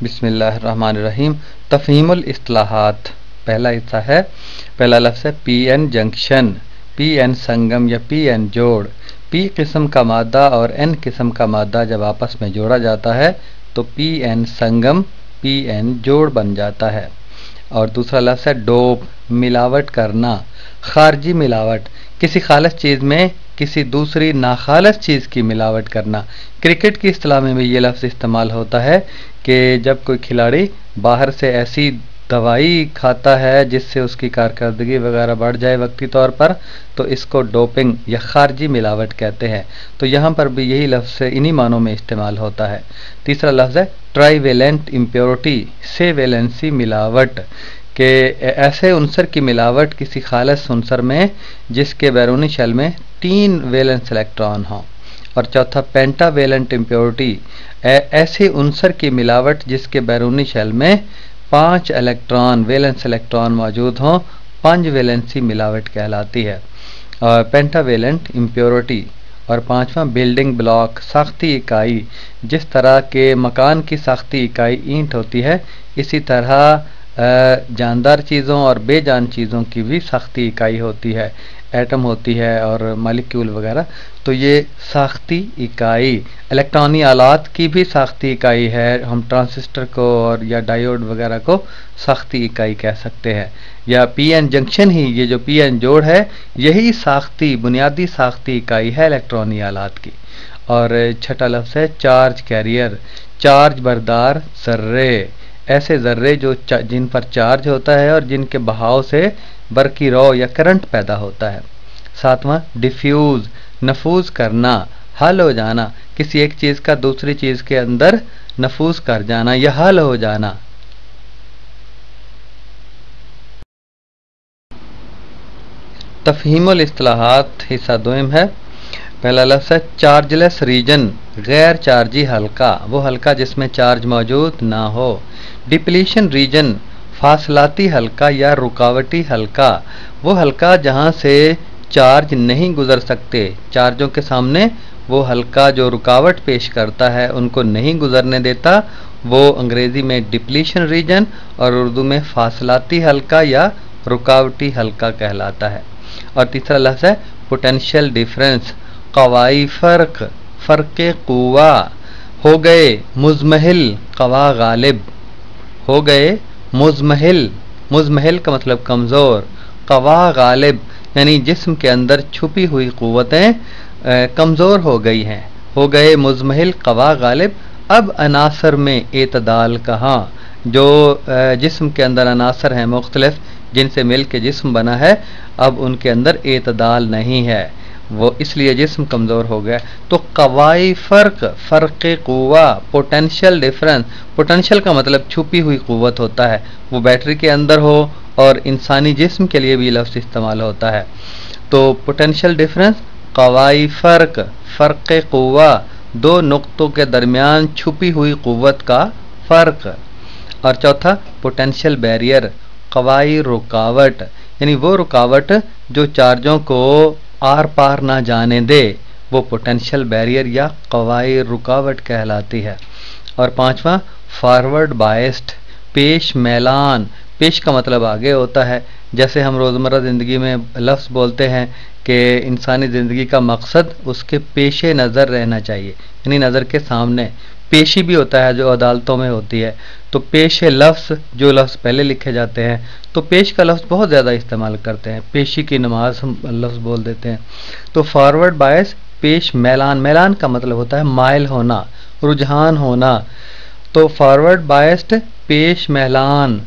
बिस्मिल्लाहिर्रहमानिर्रहीम। तफ़हीमुल इस्तिलाहात पहला हिस्सा है। पहला लफ्ज़ है P N junction, P N संगम या पी एन जोड़। पी किस्म का मादा और एन किस्म का मादा जब आपस में जोड़ा जाता है तो पी एन संगम, पी एन जोड़ बन जाता है। और दूसरा लफ्ज़ है डोप, मिलावट करना, खारजी मिलावट, किसी खालिस चीज़ में किसी दूसरी नाखालिस चीज़ की मिलावट करना। क्रिकेट की इस्तिलाह में भी ये लफ्ज़ इस्तेमाल होता है कि जब कोई खिलाड़ी बाहर से ऐसी दवाई खाता है जिससे उसकी कारकर्दगी वगैरह बढ़ जाए वक्ती तौर पर, तो इसको डोपिंग या खारजी मिलावट कहते हैं। तो यहाँ पर भी यही लफ्ज़ इन्हीं मानों में इस्तेमाल होता है। तीसरा लफ्ज़ है ट्राईवेलेंट इम्प्योरिटी, से वैलेंसी मिलावट, कि ऐसे उनसर की मिलावट किसी खालिस उनसर में जिसके बैरूनी शेल में 3 वैलेंस इलेक्ट्रॉन हों। और चौथा पेंटावेलेंट इम्प्योरिटी, ऐसे उनसर की मिलावट जिसके बैरूनी शेल में 5 इलेक्ट्रॉन वैलेंस इलेक्ट्रॉन मौजूद हों, 5 वैलेंसी मिलावट कहलाती है और पेंटावेलेंट इम्प्योरिटी। और पांचवा बिल्डिंग ब्लॉक, साख्ती इकाई, जिस तरह के मकान की साख्ती इकाई ईंट होती है, इसी तरह जानदार चीज़ों और बेजान चीज़ों की भी साख्ती इकाई होती है, एटम होती है और मालिक्यूल वगैरह। तो ये साख्ती इकाई इलेक्ट्रॉनिक आलात की भी साख्ती इकाई है। हम ट्रांजिस्टर को और या डायोड वगैरह को साख्ती इकाई कह सकते हैं। या पी एन जंक्शन ही, ये जो पी एन जोड़ है, यही साख्ती बुनियादी साख्ती इकाई है इलेक्ट्रॉनिक आलात की। और छठा लफ्ज़ है चार्ज कैरियर, चार्ज बरदार ज़र्रे, ऐसे ज़र्रे जो जिन पर चार्ज होता है और जिनके बहाव से बरकी रौ या करंट पैदा होता है। सातवां डिफ्यूज़, नफूज करना, हल हो जाना, किसी एक चीज़ का दूसरी चीज़ के अंदर नफूज कर जाना या हल हो जाना। तफ़हीमुल इस्तिलाहात हिस्सा दोम है। पहला लफ्ज़ है चार्जलेस रीजन, गैर चार्जी हल्का, वो हल्का जिसमें चार्ज मौजूद ना हो। डिप्लीशन रीजन, फासलाती हल्का या रुकावटी हल्का, वो हल्का जहाँ से चार्ज नहीं गुजर सकते, चार्जों के सामने वो हल्का जो रुकावट पेश करता है उनको नहीं गुजरने देता, वो अंग्रेज़ी में डिप्लीशन रीजन और उर्दू में फासलाती हल्का या रुकावटी हल्का कहलाता है। और तीसरा लफ्ज़ है पोटेंशियल डिफरेंस, क़वाई फ़र्क, फ़र्क़ क़ुव्वा, हो गए मुज़महिल क़वा गालिब, हो गए मुज़महिल, मुज़महिल का मतलब कमज़ोर, क़वा गालिब यानी जिस्म के अंदर छुपी हुई क़ुव्वतें कमज़ोर हो गई हैं। हो गए मुज़महिल क़वा गालिब। अब अनासर में एतदाल कहाँ, जो जिस्म के अंदर अनासर हैं मुख्तलिफ जिनसे मिल के जिस्म बना है, अब उनके अंदर एतदाल नहीं है, वो इसलिए जिस्म कमज़ोर हो गया। तो क़वाई फ़र्क, फ़र्क़ क़ुव्वा, पोटेंशियल डिफरेंस, पोटेंशियल का मतलब छुपी हुई क़ुव्वत होता है, वो बैटरी के अंदर हो और इंसानी जिस्म के लिए भी लफ्ज़ इस्तेमाल होता है। तो पोटेंशियल डिफरेंस, क़वाई फ़र्क, फ़र्क़ क़ुव्वा, दो नुक्तों के दरमियान छुपी हुई क़ुव्वत का फ़र्क। और चौथा पोटेंशियल बैरियर, क़वाई रुकावट, यानी वो रुकावट जो चार्जों को आर पार ना जाने दे, वो पोटेंशियल बैरियर या क़वाई रुकावट कहलाती है। और पांचवा फॉरवर्ड बायस्ड, पेश मैलान, पेश का मतलब आगे होता है। जैसे हम रोज़मर्रा ज़िंदगी में लफ्ज़ बोलते हैं कि इंसानी ज़िंदगी का मकसद उसके पेशे नज़र रहना चाहिए, यानी नज़र के सामने। पेशी भी होता है जो अदालतों में होती है। तो पेश लफ्ज़, जो लफ्ज़ पहले लिखे जाते हैं, तो पेश का लफ्ज़ बहुत ज़्यादा इस्तेमाल करते हैं। पेशी की नमाज हम लफ्ज़ बोल देते हैं। तो फॉरवर्ड बायस, पेश मैलान, मैलान का मतलब होता है माइल होना, रुझान होना। तो फॉरवर्ड बायस्ड, पेश मैलान,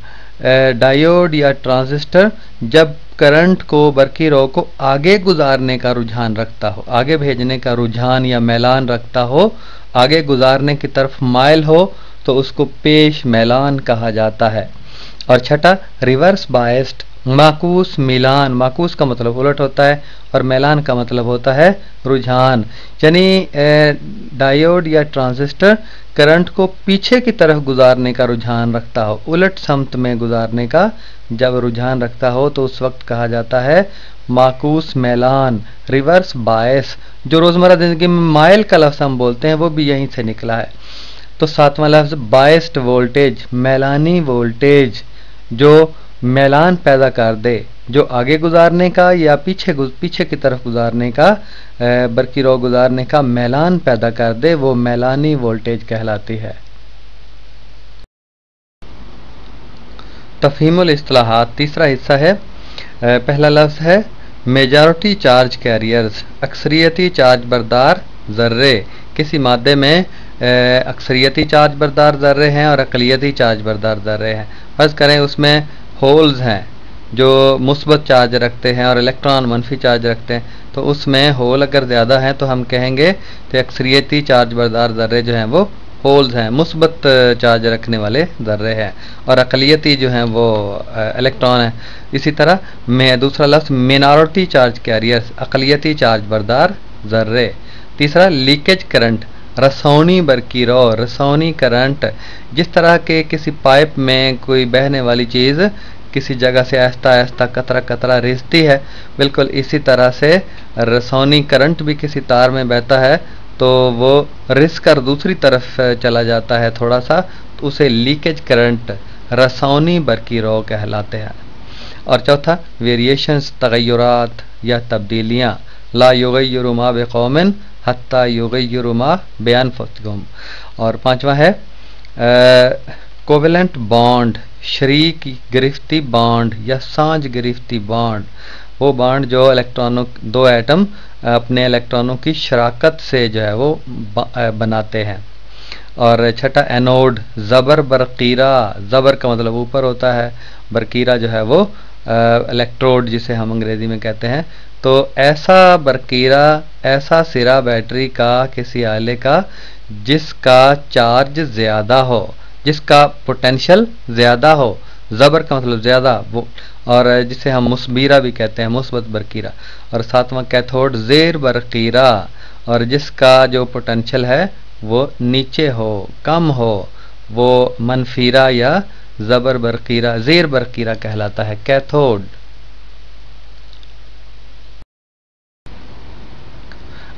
डायोड या ट्रांजिस्टर जब करंट को बरकी रो को आगे गुजारने का रुझान रखता हो, आगे भेजने का रुझान या मैलान रखता हो, आगे गुजारने की तरफ माइल हो, तो उसको पेश मैलान कहा जाता है। और छठा रिवर्स बायस्ड, माकूस मिलान, माकूस का मतलब उलट होता है और मैलान का मतलब होता है रुझान, यानी डायोड या ट्रांजिस्टर करंट को पीछे की तरफ गुजारने का रुझान रखता हो, उलट समत में गुजारने का जब रुझान रखता हो, तो उस वक्त कहा जाता है माकूस मैलान, रिवर्स बायस। जो रोज़मर्रा ज़िंदगी में माइल का लफ्ज़ हम बोलते हैं वो भी यहीं से निकला है। तो सातवां लफ्ज बायस्ड वोल्टेज, मैलानी वोल्टेज जो मैलान पैदा कर दे, जो आगे गुजारने का या पीछे की तरफ गुजारने का, बरकी रो गुजारने का मैलान पैदा कर दे, वो मैलानी वोल्टेज कहलाती है। तफहीमुल इस्तिलाहात तीसरा हिस्सा है। पहला लफ्ज है मेजॉरिटी चार्ज कैरियर्स, अक्सरियती चार्ज बरदार ज़र्रे। किसी मादे में अक्सरियती चार्ज बरदार ज़र्रे हैं और अक़लियती चार्ज बरदार ज़र्रे हैं। फर्ज करें उसमें होल्स हैं जो मुस्बत चार्ज रखते हैं और इलेक्ट्रॉन मनफी चार्ज रखते हैं, तो उसमें होल अगर ज़्यादा हैं तो हम कहेंगे कि अक्सरियती चार्ज बरदार ज़र्रे जो हैं वो होल्स हैं, मुस्बत चार्ज रखने वाले ज़र्रे हैं, और अक़लियती जो हैं वो इलेक्ट्रॉन हैं। इसी तरह में दूसरा लफ्ज़ मिनॉरिटी चार्ज कैरियर्स, अक़लियती चार्ज बरदार ज़र्रे। तीसरा लीकेज करंट, रसौनी बरकी रो, रसौनी करंट। जिस तरह के किसी पाइप में कोई बहने वाली चीज़ किसी जगह से आहिस्ता आहिस्ता कतरा कतरा रिसती है, बिल्कुल इसी तरह से रसौनी करंट भी किसी तार में बहता है तो वो रिस कर दूसरी तरफ चला जाता है थोड़ा सा, तो उसे लीकेज करंट, रसौनी बरकी रो कहलाते हैं। और चौथा वेरिएशंस, तगय्युरात या तब्दीलियाँ, ला युगय्यिरु मा बिक़ौमिन हत्ता युगय्यिरु मा बिअनफुसिहिम। और पांचवा है कोवेलेंट बॉन्ड, शरीक गिरफ्ती बॉन्ड या सांझ गिरफ्ती बॉन्ड, वो बॉन्ड जो इलेक्ट्रॉनों, दो एटम अपने इलेक्ट्रॉनों की शराकत से जो है वो बनाते हैं। और छठा एनोड, ज़बर बरकीरा, ज़बर का मतलब ऊपर होता है, बरकीरा जो है वो इलेक्ट्रोड जिसे हम अंग्रेज़ी में कहते हैं। तो ऐसा बरकीरा, ऐसा सिरा बैटरी का किसी आले का जिसका चार्ज ज़्यादा हो, जिसका पोटेंशियल ज़्यादा हो, ज़बर का मतलब ज़्यादा, वो, और जिसे हम मुस्बीरा भी कहते हैं, मुस्बत बरकीरा। और सातवां कैथोड ज़ेर बरकीरा, और जिसका जो पोटेंशियल है वो नीचे हो, कम हो, वो मनफीरा या ज़बर बरकीरा, ज़ेर बरकीरा कहलाता है, कैथोड।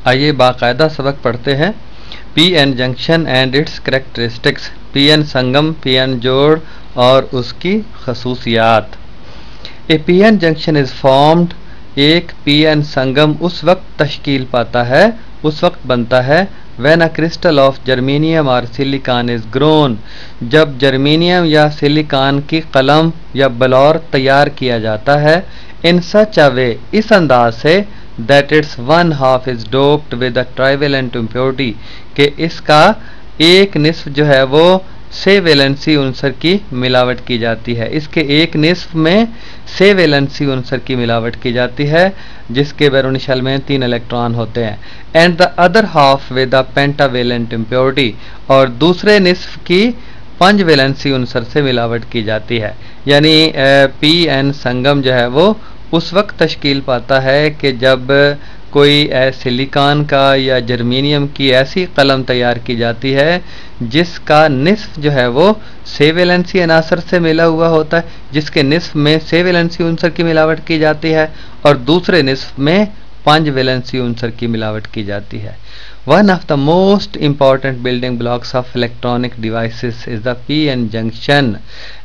आइए बाकायदा सबक पढ़ते हैं। P N junction and its characteristics, P N संगम, पी एन जोड़ और उसकी खसूसियात। A P N junction is formed, एक पी एन संगम उस वक्त तश्कील पाता है, उस वक्त बनता है when a crystal of germanium और सिलिकॉन इज़ ग्रोन, जब जर्मेनियम या सिलिकॉन की कलम या बलौर तैयार किया जाता है, इन सच अ वे, इस अंदाज से, that it's one half is doped with a trivalent impurity, कि इसका एक निस्फ जो है वो से वैलेंसी उनसर की मिलावट की जाती है, इसके एक निस्फ में से वैलेंसी उनसर की मिलावट की जाती है, जिसके बैरूनी शेल में 3 इलेक्ट्रॉन होते हैं। And the other half with a pentavalent impurity, और दूसरे निस्फ की 5 वैलेंसी उनसर से मिलावट की जाती है। यानी पी एन संगम जो है वो उस वक्त तश्कील पाता है कि जब कोई सिलिकॉन का या जर्मेनियम की ऐसी कलम तैयार की जाती है जिसका निस्फ जो है वो से वैलेंसी अनासर से मिला हुआ होता है, जिसके निस्फ में से वैलेंसी उनसर की मिलावट की जाती है और दूसरे निस्फ में 5 वैलेंसी उनसर की मिलावट की जाती है। One of the most important building blocks of electronic devices is the P N junction,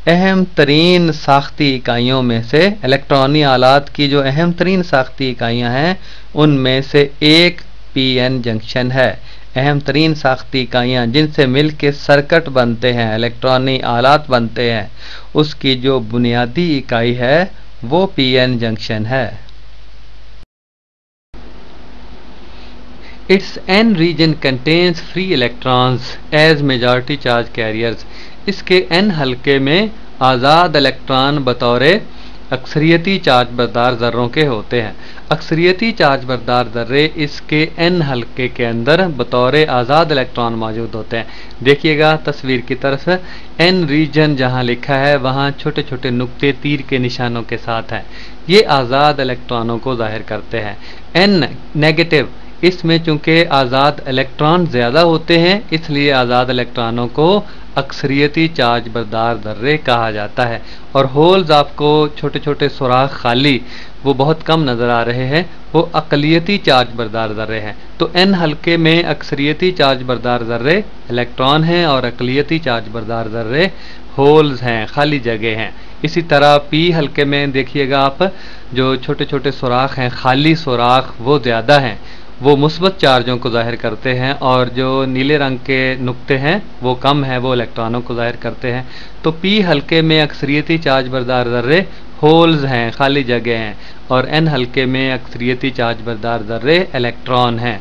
अहम तरीन साख्ती इकाइयों में से, इलेक्ट्रॉनिक आलात की जो अहम तरीन साख्ती इकाइयाँ हैं उनमें से एक पी एन जंक्शन है। अहम तरीन साख्ती इकाइयाँ जिनसे मिल के सर्किट बनते हैं, इलेक्ट्रॉनिक आलात बनते हैं, उसकी जो बुनियादी इकाई है वो पी एन जंक्शन है। Its n region contains free electrons as majority charge carriers, इसके n हल्के में आज़ाद इलेक्ट्रॉन बतौर अक्सरियती चार्ज बरदार ज़र्रों के होते हैं। अक्सरियती चार्ज बरदार ज़र्रे इसके n हल्के के अंदर बतौर आज़ाद इलेक्ट्रॉन मौजूद होते हैं। देखिएगा तस्वीर की तरफ, n रीजन जहाँ लिखा है वहाँ छोटे छोटे नुक्ते तीर के निशानों के साथ हैं, ये आज़ाद इलेक्ट्रॉनों को जाहिर करते हैं। n नेगेटिव, इसमें चूंकि आज़ाद इलेक्ट्रॉन ज़्यादा होते हैं इसलिए आज़ाद इलेक्ट्रॉनों को अक्सरियती चार्ज बरदार ज़र्रे कहा जाता है। और होल्स आपको छोटे छोटे सुराख खाली वो बहुत कम नज़र आ रहे हैं, वो अक़लियती चार्ज बरदार ज़र्रे हैं। तो n हल्के में अक्सरियती चार्ज बरदार ज़र्रे इलेक्ट्रॉन हैं और अक़लियती चार्ज बरदार ज़र्रे होल्स हैं, खाली जगह हैं। इसी तरह p हल्के में देखिएगा आप, जो छोटे छोटे सुराख हैं, खाली सुराख, वो ज़्यादा हैं, वो मुस्बत चार्जों को ज़ाहिर करते हैं, और जो नीले रंग के नुक्ते हैं वो कम है, वो इलेक्ट्रॉनों को ज़ाहिर करते हैं। तो p हल्के में अक्सरियती चार्ज बरदार ज़र्रे होल्स हैं, खाली जगह हैं, और n हल्के में अक्सरियती चार्ज बरदार ज़र्रे इलेक्ट्रॉन हैं।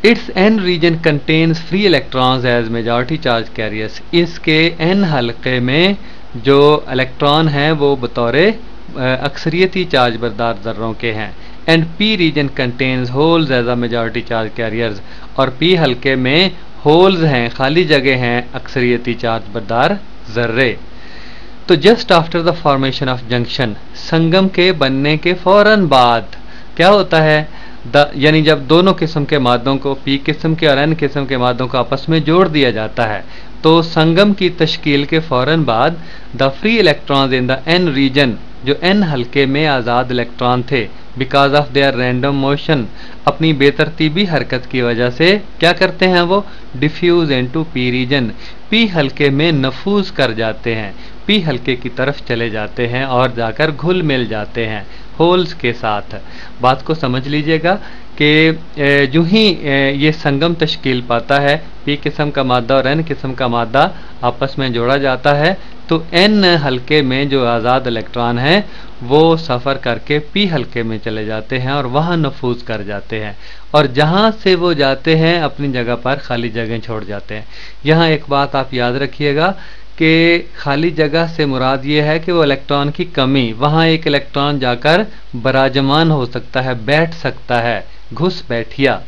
It's n region contains free electrons as majority charge carriers. इसके n हल्के में जो इलेक्ट्रॉन हैं वो बतौर अक्सरियती चार्ज बरदार ज़र्रों के हैं। And p region contains holes as a majority charge carriers, और p हल्के में होल्स हैं, खाली जगह हैं, अक्सरियती चार्ज बरदार ज़र्रे। तो just after the formation of junction, संगम के बनने के फौरन बाद क्या होता है, यानी जब दोनों किस्म के मादों को, p किस्म के और n किस्म के मादों को आपस में जोड़ दिया जाता है, तो संगम की तश्कील के फौरन बाद the free electrons in the n region, जो n हल्के में आज़ाद इलेक्ट्रॉन थे, because of their random motion, अपनी बेतरतीबी हरकत की वजह से क्या करते हैं, वो diffuse into p region, p हल्के में नफूज कर जाते हैं, p हल्के की तरफ चले जाते हैं और जाकर घुल मिल जाते हैं होल्स के साथ। बात को समझ लीजिएगा कि जो ही ये संगम तश्कील पाता है, p किस्म का मादा और n किस्म का मादा आपस में जोड़ा जाता है, तो n हल्के में जो आज़ाद इलेक्ट्रॉन हैं वो सफ़र करके p हल्के में चले जाते हैं और वहाँ नफूज कर जाते हैं, और जहाँ से वो जाते हैं अपनी जगह पर खाली जगह छोड़ जाते हैं। यहाँ एक बात आप याद रखिएगा कि खाली जगह से मुराद ये है कि वो इलेक्ट्रॉन की कमी, वहाँ एक इलेक्ट्रॉन जाकर बराजमान हो सकता है, बैठ सकता है, घुस बैठिया।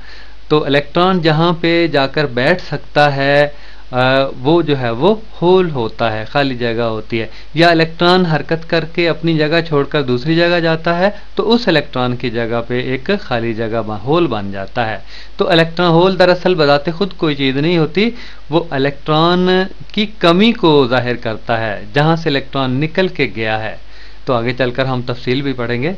तो इलेक्ट्रॉन जहाँ पे जाकर बैठ सकता है वो जो है वो होल होता है, खाली जगह होती है। या इलेक्ट्रॉन हरकत करके अपनी जगह छोड़कर दूसरी जगह जाता है, तो उस इलेक्ट्रॉन की जगह पे एक खाली जगह होल बन जाता है। तो इलेक्ट्रॉन होल दरअसल बताते खुद कोई चीज़ नहीं होती, वो इलेक्ट्रॉन की कमी को जाहिर करता है, जहाँ से इलेक्ट्रॉन निकल के गया है। तो आगे चलकर हम तफसील भी पढ़ेंगे।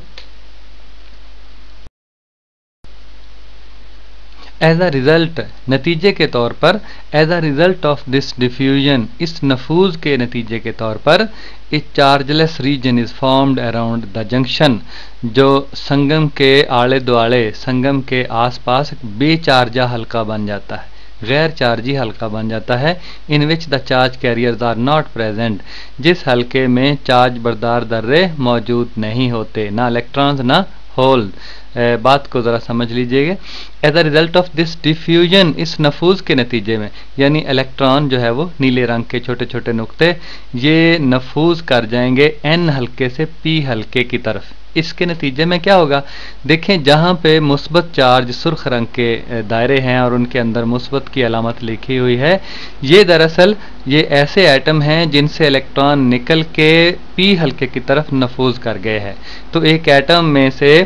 एज अ रिज़ल्ट, नतीजे के तौर पर, as a result of this diffusion, इस नफूज के नतीजे के तौर पर, a chargeless region is formed around the junction, जो संगम के आले दुआले, संगम के आसपास बेचार्जा हल्का बन जाता है, गैर चार्जी हल्का बन जाता है। In which the charge carriers are not present, जिस हल्के में चार्ज बरदार ज़र्रे मौजूद नहीं होते, ना इलेक्ट्रॉन्स ना होल। बात को ज़रा समझ लीजिएगा। As a result of this diffusion, इस नफूज के नतीजे में, यानी इलेक्ट्रॉन जो है वो नीले रंग के छोटे छोटे नुक्ते, ये नफूज कर जाएंगे n हल्के से p हल्के की तरफ। इसके नतीजे में क्या होगा, देखें जहाँ पे मुस्बत चार्ज सुर्ख रंग के दायरे हैं और उनके अंदर मुस्बत की अलामत लिखी हुई है, ये दरअसल ये ऐसे एटम हैं जिनसे इलेक्ट्रॉन निकल के p हल्के की तरफ नफूज कर गए हैं। तो एक एटम में से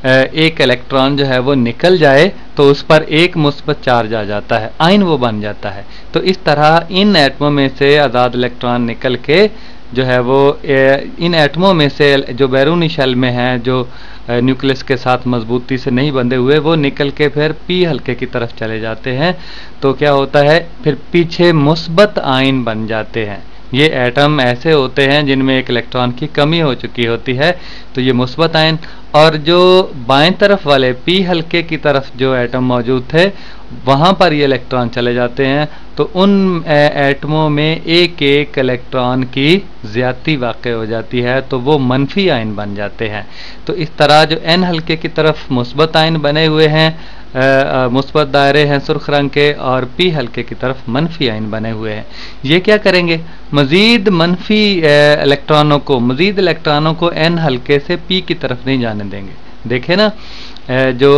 एक इलेक्ट्रॉन जो है वो निकल जाए तो उस पर एक मुस्बत चार्ज आ जाता है, आयन वो बन जाता है। तो इस तरह इन एटमों में से आज़ाद इलेक्ट्रॉन निकल के जो है वो इन एटमों में से जो बैरूनी शेल में हैं, जो न्यूक्लियस के साथ मजबूती से नहीं बंधे हुए, वो निकल के फिर p हल्के की तरफ चले जाते हैं। तो क्या होता है, फिर पीछे मुस्बत आयन बन जाते हैं। ये एटम ऐसे होते हैं जिनमें एक इलेक्ट्रॉन की कमी हो चुकी होती है, तो ये मुस्बत आयन, और जो बाएं तरफ वाले p हल्के की तरफ जो एटम मौजूद थे वहाँ पर ये इलेक्ट्रॉन चले जाते हैं, तो उन एटमों में एक एक इलेक्ट्रॉन की ज़्यादती वाक़ हो जाती है, तो वो मनफी आयन बन जाते हैं। तो इस तरह जो n हल्के की तरफ मुस्बत आयन बने हुए हैं, मुस्बत दायरे हैं सुर्ख रंग के, और p हल्के की तरफ मनफी आयन बने हुए हैं। ये क्या करेंगे, मज़ीद मनफी इलेक्ट्रॉनों को, मज़ीद इलेक्ट्रॉनों को n हल्के से p की तरफ नहीं जाने देंगे। देखें ना, जो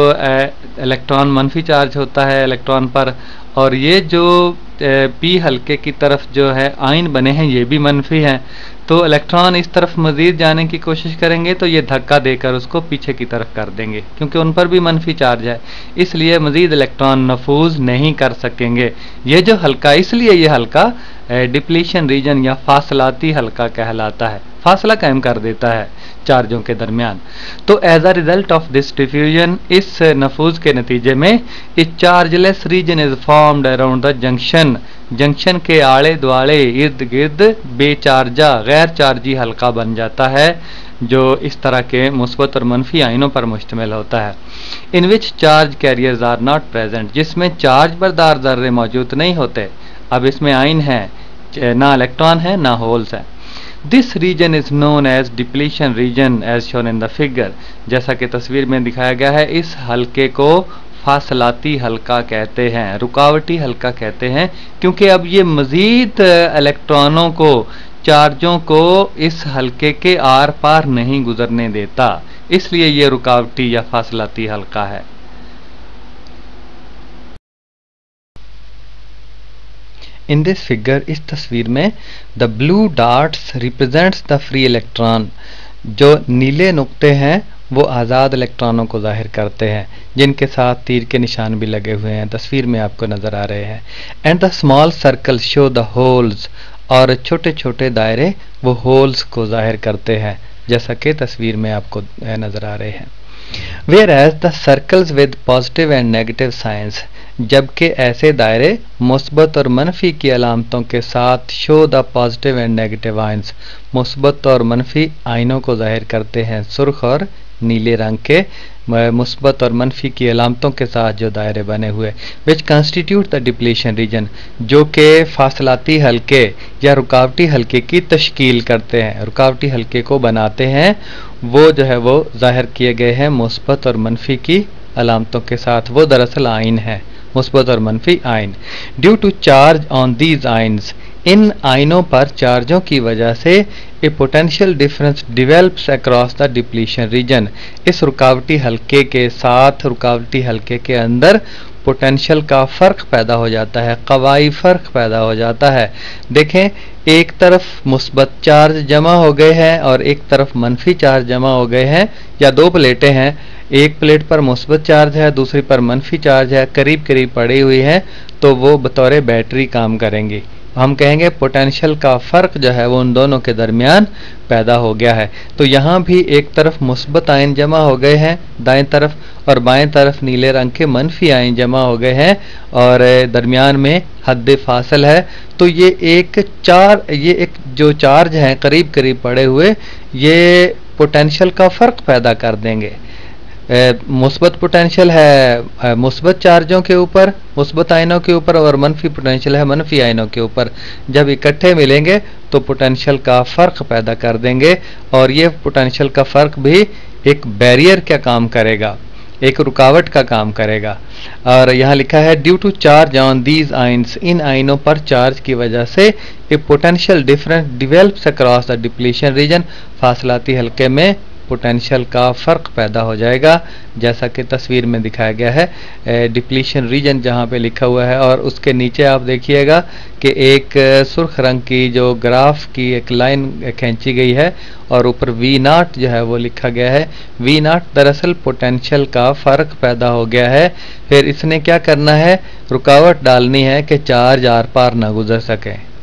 इलेक्ट्रॉन मनफी चार्ज होता है इलेक्ट्रॉन पर, और ये जो p हल्के की तरफ जो है आयन बने हैं ये भी मनफी हैं, तो इलेक्ट्रॉन इस तरफ मज़ीद जाने की कोशिश करेंगे तो ये धक्का देकर उसको पीछे की तरफ कर देंगे, क्योंकि उन पर भी मनफी चार्ज है, इसलिए मज़ीद इलेक्ट्रॉन नफूज नहीं कर सकेंगे। ये जो हल्का, इसलिए ये हल्का डिप्लीशन रीजन या फासलाती हल्का कहलाता है। फासला कायम कर देता है चार्जों के दरमियान। तो as a result of this diffusion, इस नफूज के नतीजे में a chargeless region is formed around the junction, junction के आड़े द्वाड़े इर्द गिर्द बेचार्जा गैर चार्जी हल्का बन जाता है, जो इस तरह के मुस्बत और मनफी आयनों पर मुश्तमिल होता है। In which charge carriers are not present, जिसमें चार्ज बरदार ज़र्रे मौजूद नहीं होते। अब इसमें आयन है, ना इलेक्ट्रॉन है ना होल्स है। This region is known as depletion region as shown in the figure, जैसा कि तस्वीर में दिखाया गया है। इस हल्के को फासलाती हल्का कहते हैं, रुकावटी हल्का कहते हैं, क्योंकि अब ये मज़ीद इलेक्ट्रॉनों को, चार्जों को इस हल्के के आर पार नहीं गुजरने देता, इसलिए ये रुकावटी या फासलाती हल्का है। इन दिस फिगर, इस तस्वीर में, the blue darts represents the free electron, जो नीले नुक्ते हैं वो आज़ाद इलेक्ट्रॉनों को जाहिर करते हैं, जिनके साथ तीर के निशान भी लगे हुए हैं, तस्वीर में आपको नज़र आ रहे हैं। And the small circle show the holes, और छोटे छोटे दायरे वो होल्स को जाहिर करते हैं, जैसा कि तस्वीर में आपको नज़र आ रहे हैं। Whereas the circles with positive and negative signs, जबकि ऐसे दायरे मुस्बत और मनफी की अलामतों के साथ show the positive and negative ions, मुस्बत और मनफी आइनों को जाहिर करते हैं। सुर्ख और नीले रंग के मुस्बत और मनफी की अलामतों के साथ जो दायरे बने हुए, विच कंस्टिट्यूट द डिप्लीशन रीजन, जो कि फासलाती हल्के या रुकावटी हल्के की तश्कील करते हैं, रुकावटी हल्के को बनाते हैं, वो जो है वो जाहिर किए गए हैं मुस्बत और मनफी की अलामतों के साथ। वो दरअसल आइन है, मुस्बत और मनफी ion. Due to charge on these ions, इन आइनों पर चार्जों की वजह से a potential difference develops across the depletion region, इस रुकावटी हल्के के साथ, रुकावटी हल्के के अंदर पोटेंशियल का फ़र्क पैदा हो जाता है, कवाई फ़र्क पैदा हो जाता है। देखें, एक तरफ मुस्बत चार्ज जमा हो गए हैं और एक तरफ मनफी चार्ज जमा हो गए हैं, या दो प्लेटें हैं, एक प्लेट पर मुस्बत चार्ज है, दूसरी पर मनफी चार्ज है, करीब करीब पड़ी हुई है, तो वो बतौर बैटरी काम करेंगी। हम कहेंगे पोटेंशियल का फ़र्क जो है वो उन दोनों के दरमियान पैदा हो गया है। तो यहाँ भी एक तरफ मुस्बत आयन जमा हो गए हैं दाएं तरफ, और बाएं तरफ नीले रंग के मनफी आयन जमा हो गए हैं, और दरमियान में हद फासल है। तो ये एक जो चार्ज हैं करीब करीब पड़े हुए, ये पोटेंशियल का फ़र्क पैदा कर देंगे। मुस्बत पोटेंशियल है मुस्बत चार्जों के ऊपर, मुस्बत आयनों के ऊपर, और मनफी पोटेंशियल है मनफी आयनों के ऊपर। जब इकट्ठे मिलेंगे तो पोटेंशियल का फ़र्क पैदा कर देंगे, और ये पोटेंशियल का फ़र्क भी एक बैरियर का काम करेगा, एक रुकावट का काम करेगा। और यहाँ लिखा है due to charge on these ions, इन आइनों पर चार्ज की वजह से a potential difference develops across the depletion region, फासलाती हल्के में पोटेंशियल का फ़र्क पैदा हो जाएगा, जैसा कि तस्वीर में दिखाया गया है। डिप्लीशन रीजन जहाँ पे लिखा हुआ है, और उसके नीचे आप देखिएगा कि एक सुर्ख रंग की जो ग्राफ की एक लाइन खींची गई है, और ऊपर V0 जो है वो लिखा गया है। V0 दरअसल पोटेंशियल का फ़र्क पैदा हो गया है। फिर इसने क्या करना है, रुकावट डालनी है कि चार्ज आर पार ना गुजर सके।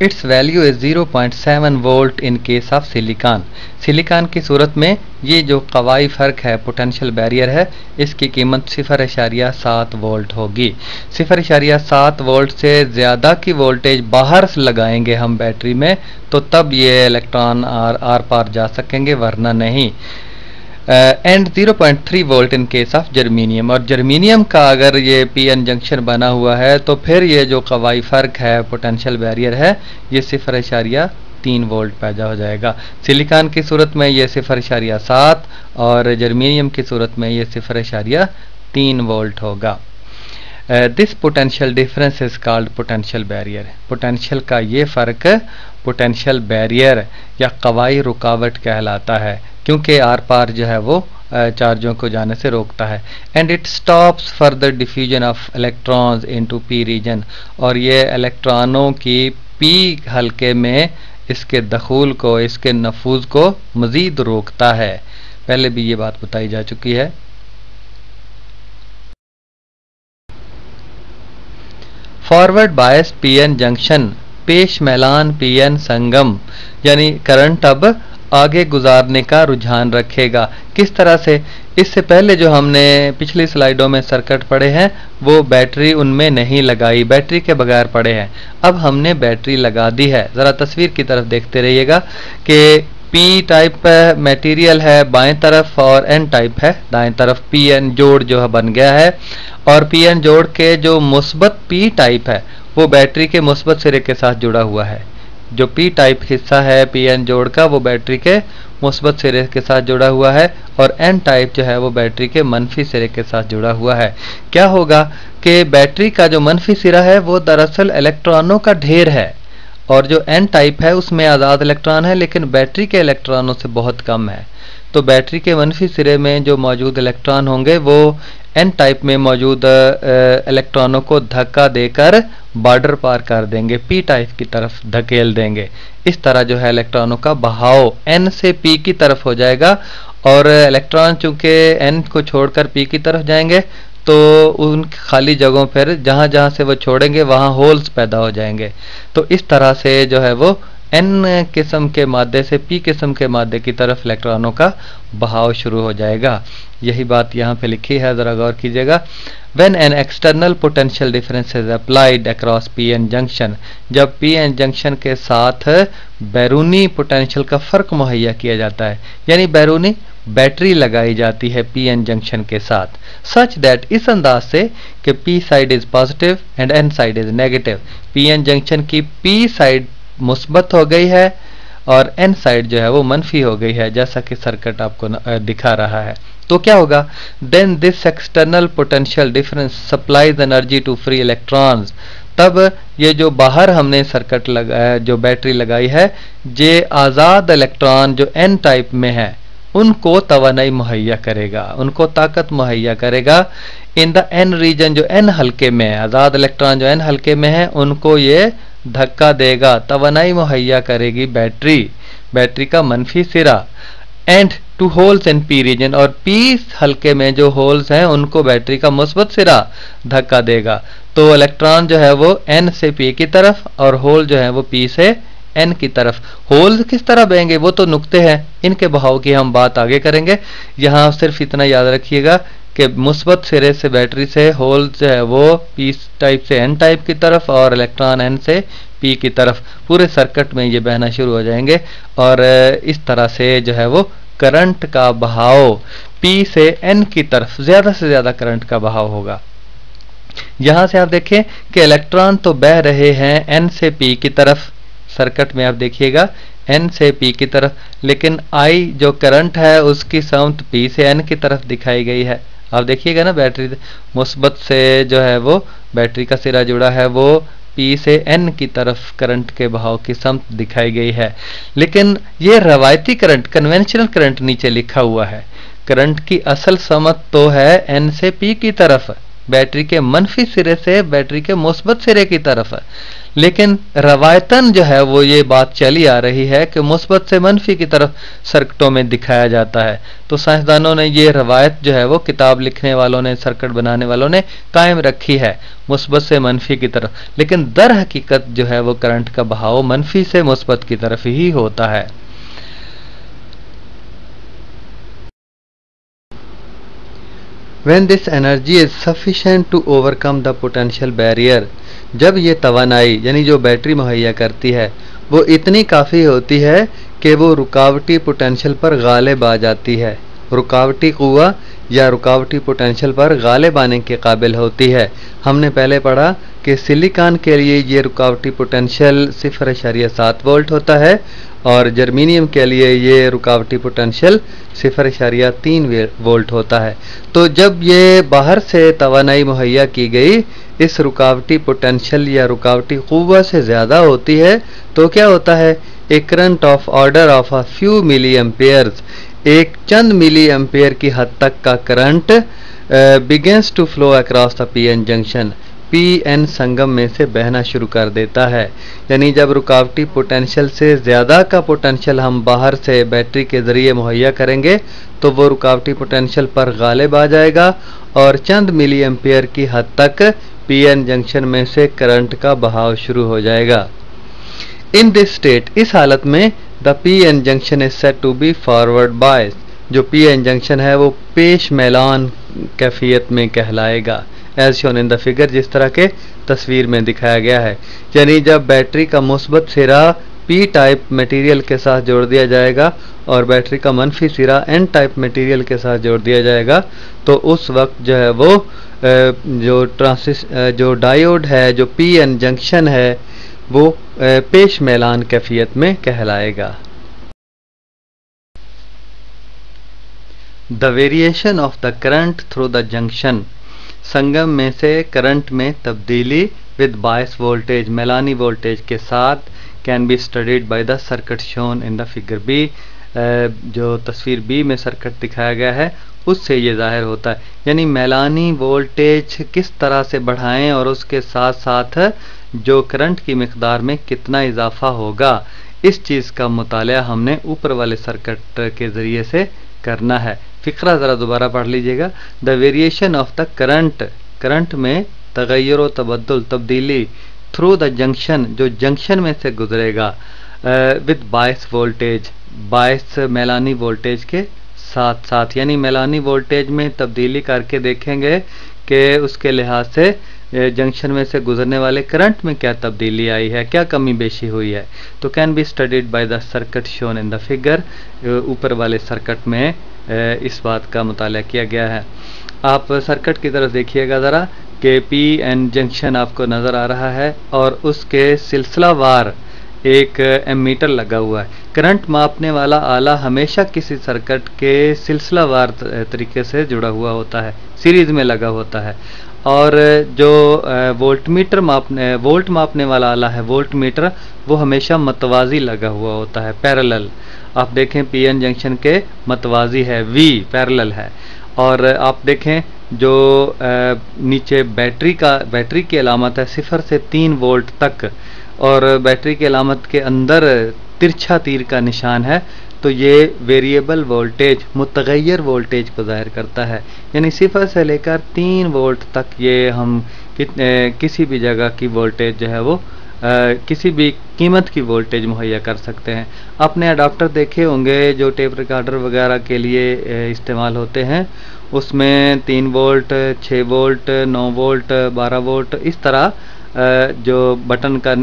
It's value is 0.7 volt in case of silicon. Silicon की सूरत में ये जो कवाई फ़र्क है, पोटेंशियल बैरियर है, इसकी कीमत 0.7 वोल्ट होगी। 0.7 वोल्ट से ज़्यादा की वोल्टेज बाहर से लगाएंगे हम बैटरी में, तो तब ये इलेक्ट्रॉन आर पार जा सकेंगे, वरना नहीं। And 0.3 volt in case of germanium, और जर्मीनियम का अगर ये पीएन जंक्शन बना हुआ है तो फिर ये जो कवाई फ़र्क है, पोटेंशियल बैरियर है, ये 0.3 वोल्ट पैदा हो जाएगा। सिलिकॉन की सूरत में ये 0.7, और जर्मीनियम की सूरत में ये 0.3 वोल्ट होगा। This potential difference is called potential barrier. Potential का ये फ़र्क पोटेंशियल बैरियर या कवाई रुकावट कहलाता है, क्योंकि आर पार जो है वो चार्जों को जाने से रोकता है। And it stops further diffusion of electrons into P region, और ये इलेक्ट्रॉनों की पी हल्के में इसके दखूल को, इसके नफूज को मज़ीद रोकता है। पहले भी ये बात बताई जा चुकी है। फॉरवर्ड बायस पीएन जंक्शन पेश मैलान पीएन संगम, यानी करंट अब आगे गुजारने का रुझान रखेगा। किस तरह से? इससे पहले जो हमने पिछली स्लाइडों में सर्किट पढ़े हैं वो बैटरी उनमें नहीं लगाई, बैटरी के बगैर पढ़े हैं। अब हमने बैटरी लगा दी है। ज़रा तस्वीर की तरफ देखते रहिएगा कि पी टाइप मटेरियल है बाएं तरफ और एन टाइप है दाएं तरफ। पी एन जोड़ जो है बन गया है और पी एन जोड़ के जो मुस्बत पी टाइप है वो बैटरी के मुस्बत सिरे के साथ जुड़ा हुआ है। जो पी टाइप हिस्सा है पी एन जोड़ का वो बैटरी के मुस्बत सिरे के साथ जुड़ा हुआ है और एन टाइप जो है वो बैटरी के मनफी सिरे के साथ जुड़ा हुआ है। क्या होगा कि बैटरी का जो मनफी सिरा है वो दरअसल इलेक्ट्रॉनों का ढेर है और जो एन टाइप है उसमें आज़ाद इलेक्ट्रॉन है लेकिन बैटरी के इलेक्ट्रॉनों से बहुत कम है। तो बैटरी के मनफी सिरे में जो मौजूद इलेक्ट्रॉन होंगे वो एन टाइप में मौजूद इलेक्ट्रॉनों को धक्का देकर बॉर्डर पार कर देंगे, पी टाइप की तरफ धकेल देंगे। इस तरह जो है इलेक्ट्रॉनों का बहाव एन से पी की तरफ हो जाएगा और इलेक्ट्रॉन चूंकि एन को छोड़कर पी की तरफ जाएंगे तो उन खाली जगहों पर जहां जहां से वो छोड़ेंगे वहां होल्स पैदा हो जाएंगे। तो इस तरह से जो है वो एन किस्म के मादे से पी किस्म के मादे की तरफ इलेक्ट्रॉनों का बहाव शुरू हो जाएगा। यही बात यहाँ पे लिखी है, ज़रा गौर कीजिएगा। When an external potential difference is applied across p-n junction, जब p-n जंक्शन के साथ बैरूनी पोटेंशियल का फ़र्क मुहैया किया जाता है, यानी बैरूनी बैटरी लगाई जाती है p-n जंक्शन के साथ, सच दैट इस अंदाज से कि p side is positive and n side is negative. p-n junction की p साइड मुस्बत हो गई है और n साइड जो है वो मनफी हो गई है, जैसा कि सर्किट आपको दिखा रहा है। तो क्या होगा? Then this external potential difference supplies energy to free electrons. तब ये जो बाहर हमने सर्किट लगाया, जो बैटरी लगाई है, ये आज़ाद इलेक्ट्रॉन जो एन टाइप में है उनको तवानाई मुहैया करेगा, उनको ताकत मुहैया करेगा। इन द एन रीजन, जो एन हल्के में है, आज़ाद इलेक्ट्रॉन जो एन हल्के में है उनको ये धक्का देगा, तवानाई मुहैया करेगी बैटरी, बैटरी का मनफी सिरा। And to holes in P region, और पी हल्के में जो होल्स हैं उनको बैटरी का मुस्बत सिरा धक्का देगा। तो इलेक्ट्रॉन जो है वो एन से पी की तरफ और होल जो है वो पी से एन की तरफ। होल्स किस तरह बहेंगे वो तो नुक्ते हैं, इनके बहाव की हम बात आगे करेंगे। यहाँ सिर्फ इतना याद रखिएगा कि मुस्बत सिरे से बैटरी से होल जो है वो पी टाइप से एन टाइप की तरफ और इलेक्ट्रॉन एन से पी की तरफ पूरे सर्किट में ये बहना शुरू हो जाएंगे और इस तरह से जो है वो करंट का बहाव पी से एन की तरफ ज्यादा से ज्यादा करंट का बहाव होगा। यहां से आप देखें कि इलेक्ट्रॉन तो बह रहे हैं एन से पी की तरफ, सर्किट में आप देखिएगा एन से पी की तरफ, लेकिन आई जो करंट है उसकी समत पी से एन की तरफ दिखाई गई है। आप देखिएगा ना, बैटरी मुस्बत से जो है वो बैटरी का सिरा जुड़ा है वो पी से एन की तरफ करंट के बहाव की समत दिखाई गई है। लेकिन ये रवायती करंट, कन्वेंशनल करंट नीचे लिखा हुआ है। करंट की असल समत तो है एन से पी की तरफ, बैटरी के मनफी सिरे से बैटरी के मुस्बत सिरे की तरफ। लेकिन रवायतन जो है वो ये बात चली आ रही है कि मुस्बत से मनफी की तरफ सर्किटों में दिखाया जाता है। तो साइंसदानों ने ये रवायत जो है वो किताब लिखने वालों ने, सर्किट बनाने वालों ने कायम रखी है मुस्बत से मनफी की तरफ, लेकिन दर हकीकत जो है वो करंट का बहाव मनफी से मुस्बत की तरफ ही होता है। When this energy is sufficient to overcome the potential barrier, जब ये तवानाई यानी जो बैटरी मुहैया करती है वो इतनी काफ़ी होती है कि वो रुकावटी पोटेंशियल पर गालिब आ जाती है, रुकावटी कुव्वा या रुकावटी पोटेंशियल पर गालिब आने के काबिल होती है। हमने पहले पढ़ा कि सिलिकॉन के लिए ये रुकावटी पोटेंशियल 0.7 वोल्ट होता है और जर्मेनियम के लिए ये रुकावटी पोटेंशियल 0.3 वोल्ट होता है। तो जब ये बाहर से तवानाई मुहैया की गई इस रुकावटी पोटेंशियल या रुकावटी कुव्वा से ज़्यादा होती है तो क्या होता है? A current of order of a few milliamperes, एक चंद मिली एम्पेयर की हद तक का current begins to flow across the P N junction, P N संगम में से बहना शुरू कर देता है। यानी जब रुकावटी पोटेंशियल से ज़्यादा का पोटेंशियल हम बाहर से बैटरी के ज़रिए मुहैया करेंगे तो वो रुकावटी पोटेंशियल पर गालिब आ जाएगा और चंद मिली एम्पेयर की हद तक पी-एन जंक्शन में से करंट का बहाव शुरू हो जाएगा। इन दिस स्टेट, इस हालत में the P N junction is said to be forward bias, जो पी एन जंक्शन है वो पेश मैलान कैफियत में कहलाएगा, as shown in the figure, जिस तरह के तस्वीर में दिखाया गया है। यानी जब बैटरी का मुस्बत सिरा पी टाइप मटेरियल के साथ जोड़ दिया जाएगा और बैटरी का मनफी सिरा एन टाइप मटेरियल के साथ जोड़ दिया जाएगा, तो उस वक्त जो है वो जो डायोड है, जो पी एन जंक्शन है, वो पेश मैलान कैफियत में कहलाएगा। The variation of the current through the junction, संगम में से करंट में तब्दीली विद बायस वोल्टेज, मैलानी वोल्टेज के साथ, can be studied by the circuit shown in the figure B, जो तस्वीर बी में सर्किट दिखाया गया है उससे ये जाहिर होता है। यानी मैलानी वोल्टेज किस तरह से बढ़ाएं और उसके साथ साथ जो करंट की मिकदार में कितना इजाफा होगा, इस चीज़ का मुताला हमने ऊपर वाले सर्किट के ज़रिए से करना है। फिक्रा ज़रा दोबारा पढ़ लीजिएगा। The variation of the current, current में तगय्युर व तबद्दुल, तब्दीली, थ्रू द जंक्शन, जो जंक्शन में से गुजरेगा, with bias voltage, bias Mailani voltage के साथ साथ, यानी मैलानी वोल्टेज में तब्दीली करके देखेंगे कि उसके लिहाज से जंक्शन में से गुजरने वाले करंट में क्या तब्दीली आई है, क्या कमी बेशी हुई है। तो can be studied by the circuit shown in the figure, ऊपर वाले सर्किट में इस बात का मुताला किया गया है। आप सर्किट की तरफ देखिएगा ज़रा कि पी एन जंक्शन आपको नज़र आ रहा है और उसके सिलसिलावार एक एमीटर लगा हुआ है। करंट मापने वाला आला हमेशा किसी सर्किट के सिलसिलावार तरीके से जुड़ा हुआ होता है, सीरीज़ में लगा होता है। और जो वोल्ट मापने वाला आला है, वोल्ट मीटर, वो हमेशा मतवाजी लगा हुआ होता है, पैरेलल। आप देखें पी एन जंक्शन के मतवाजी है, वी पैरेलल है। और आप देखें जो नीचे बैटरी की अलामत है 0 से 3 वोल्ट तक, और बैटरी की अलामत के अंदर तिरछा तीर का निशान है, तो ये वेरिएबल वोल्टेज, मुतगय्यर वोल्टेज को ज़ाहिर करता है। यानी 0 से लेकर 3 वोल्ट तक ये हम किसी भी जगह की वोल्टेज जो है वो किसी भी कीमत की वोल्टेज मुहैया कर सकते हैं। आपने अडाप्टर देखे होंगे जो टेप रिकॉर्डर वगैरह के लिए इस्तेमाल होते हैं, उसमें 3 वोल्ट, 6 वोल्ट, 9 वोल्ट, 12 वोल्ट, इस तरह जो बटन का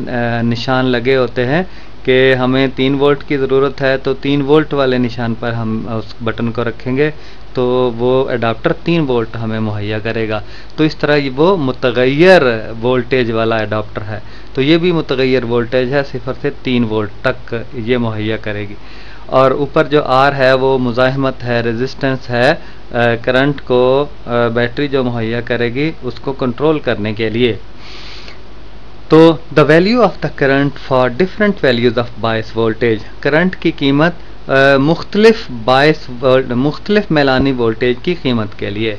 निशान लगे होते हैं कि हमें 3 वोल्ट की ज़रूरत है तो 3 वोल्ट वाले निशान पर हम उस बटन को रखेंगे तो वो अडाप्टर 3 वोल्ट हमें मुहैया करेगा। तो इस तरह वो मुतगय्यर वोल्टेज वाला अडाप्टर है। तो ये भी मुतगय्यर वोल्टेज है, 0 से 3 वोल्ट तक ये मुहैया करेगी। और ऊपर जो आर है वो मुज़ाहमत है, रेजिस्टेंस है, करंट को बैटरी जो मुहैया करेगी उसको कंट्रोल करने के लिए। तो the value of the current for different values of bias voltage, current की कीमत मुख्तलिफ मैलानी वोल्टेज की कीमत के लिए,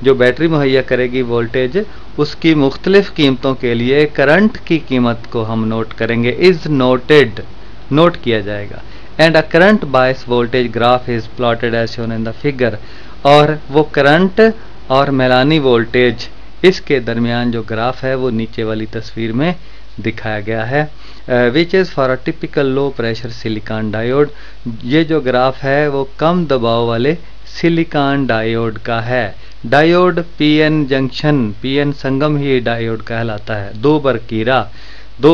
जो बैटरी मुहैया करेगी वोल्टेज, उसकी मुख्तलिफ कीमतों के लिए करंट की कीमत को हम नोट करेंगे, इज नोटेड, नोट किया जाएगा। And a current bias voltage graph is plotted as shown in the figure, और वो करंट और मैलानी वोल्टेज इसके दरमियान जो ग्राफ है वो नीचे वाली तस्वीर में दिखाया गया है। Which is for a typical low pressure silicon diode, ये जो ग्राफ है वो कम दबाव वाले सिलिकॉन डायोड का है। डायोड पीएन जंक्शन, पीएन संगम ही डायोड कहलाता है। 2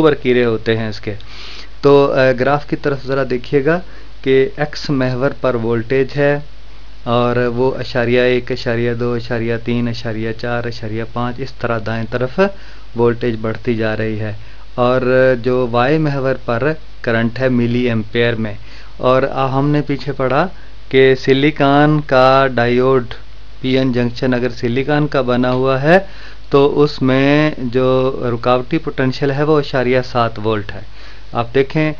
बरकीरे होते हैं इसके। तो ग्राफ की तरफ ज़रा देखिएगा कि एक्स महवर पर वोल्टेज है और वो 0.1, 0.2, 0.3, 0.4, 0.5, इस तरह दाएं तरफ वोल्टेज बढ़ती जा रही है। और जो वाई महवर पर करंट है मिली एम्पेयर में। और हमने पीछे पढ़ा कि सिलिकॉन का डायोड पीएन जंक्शन अगर सिलिकॉन का बना हुआ है तो उसमें जो रुकावटी पोटेंशियल है वो 0.7 वोल्ट है। आप देखें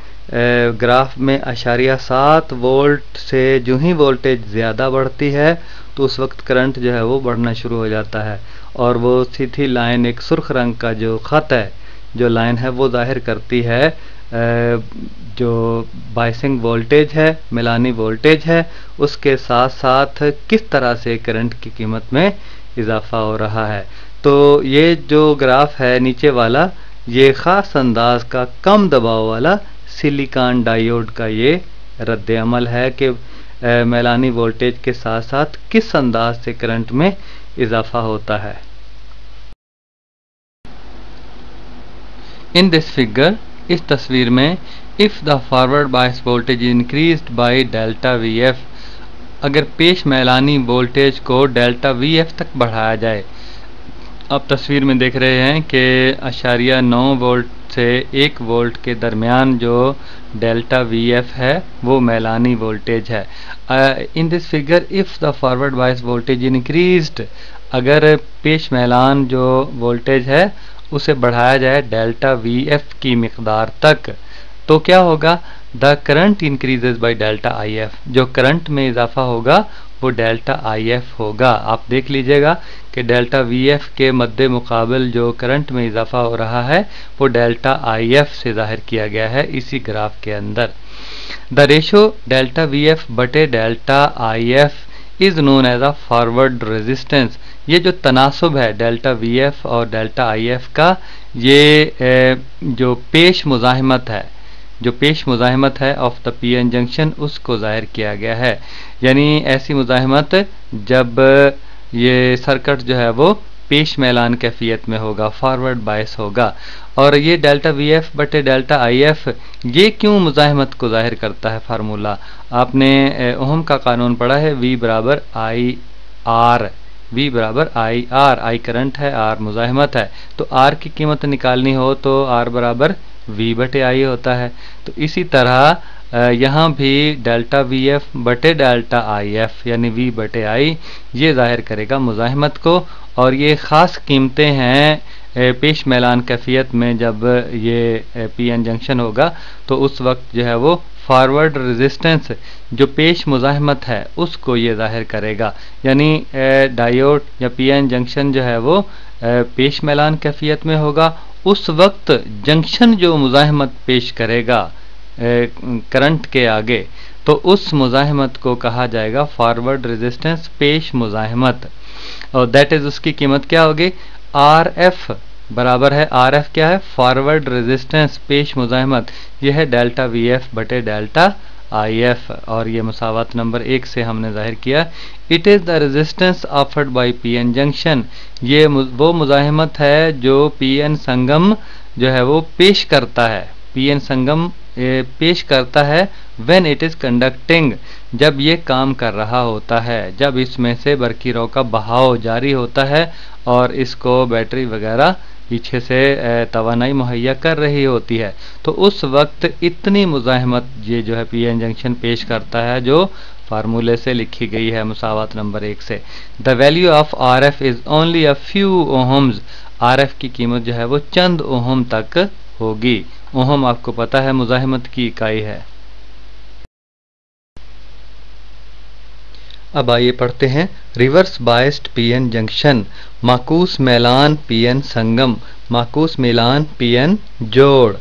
ग्राफ में 0.7 वोल्ट से जो ही वोल्टेज ज़्यादा बढ़ती है तो उस वक्त करंट जो है वो बढ़ना शुरू हो जाता है। और वो सीधी लाइन, एक सुर्ख रंग का जो ख़त है, जो लाइन है, वो जाहिर करती है जो बायसिंग वोल्टेज है, मिलानी वोल्टेज है, उसके साथ साथ किस तरह से करंट की कीमत में इजाफा हो रहा है। तो ये जो ग्राफ है नीचे वाला, ये ख़ास अंदाज का कम दबाव वाला सिलिकॉन डायोड का ये रद्द अमल है कि मैलानी वोल्टेज के साथ साथ किस अंदाज से करंट में इजाफा होता है। इन दिस फिगर, इस तस्वीर में, if the forward bias voltage increased by delta V F, अगर पेश मैलानी वोल्टेज को डेल्टा वी एफ तक बढ़ाया जाए। आप तस्वीर में देख रहे हैं कि 0.9 वोल्ट से 1 वोल्ट के दरमियान जो डेल्टा वी एफ है वो मैलानी वोल्टेज है। In this figure, if the forward bias voltage increased, अगर पेश मैलान जो वोल्टेज है उसे बढ़ाया जाए डेल्टा वी एफ की मिकदार तक, तो क्या होगा? The current increases by delta I F, जो करंट में इजाफा होगा वो डेल्टा आई एफ होगा। आप देख लीजिएगा कि डेल्टा वी एफ के मद्दे मुकाबल जो करंट में इजाफा हो रहा है वो डेल्टा आई एफ से जाहिर किया गया है इसी ग्राफ के अंदर। The ratio delta V F बटे delta I F is known as a forward resistance. ये जो तनासुब है डेल्टा वी एफ और डेल्टा आई एफ का, ये जो पेश मुज़ाहिमत है, जो पेश मुज़ाहिमत है of the P N junction, उसको ज़ाहिर किया गया है। यानी ऐसी मुज़ाहिमत जब ये सर्किट जो है वो पेश मैलान कैफियत में होगा, फॉरवर्ड बायस होगा। और ये डेल्टा वी एफ बटे डेल्टा आई एफ, ये क्यों मुज़ाहिमत को ज़ाहिर करता है? फार्मूला आपने ओहम का कानून पढ़ा है, V बराबर आई आर, V बराबर आई आर, आई करंट है, आर मुज़ाहिमत है, तो आर की कीमत निकालनी हो तो आर बराबर V बटे आई होता है। तो इसी तरह यहाँ भी डेल्टा वी एफ बटे डेल्टा आई एफ यानी V बटे आई, ये जाहिर करेगा मुज़ाहिमत को। और ये ख़ास कीमतें हैं पेश मैलान कैफियत में, जब ये पी एन जंक्शन होगा तो उस वक्त जो है वो फॉरवर्ड रेजिस्टेंस जो पेश मुज़ाहिमत है उसको ये जाहिर करेगा। यानी डायोड या पी एन जंक्शन जो है वो पेश मैलान कैफियत में होगा, उस वक्त जंक्शन जो मुज़ाहिमत पेश करेगा करंट के आगे, तो उस मुज़ाहिमत को कहा जाएगा फॉरवर्ड रेजिस्टेंस पेश मुज़ाहिमत। और दैट इज़, उसकी कीमत क्या होगी? आर एफ बराबर है, आर एफ क्या है? फॉरवर्ड रेजिस्टेंस पेश मुज़ाहिमत, यह है डेल्टा वी एफ बटे डेल्टा आई एफ। और ये मुसावत नंबर 1 से हमने जाहिर किया। It is the resistance offered by P N junction, ये वो मुज़ाहिमत है जो पी एन संगम जो है वो पेश करता है, पी एन संगम पेश करता है व्हेन इट इज़ कंडक्टिंग, जब ये काम कर रहा होता है, जब इसमें से बरकी रो का बहाव जारी होता है और इसको बैटरी वगैरह पीछे से तवानाई मुहैया कर रही होती है, तो उस वक्त इतनी मुज़ाहिमत ये जो है पी एन जंक्शन पेश करता है जो फार्मूले से लिखी गई है मुसावत नंबर 1 से। The value of R F is only a few ohms, R F की कीमत जो है वो चंद ओहम तक होगी। ओहम आपको पता है मुज़ाहिमत की इकाई है। अब आइए पढ़ते हैं reverse biased P N junction, माकूस मैलान पी एन संगम, माकूस मैलान पी एन जोड़।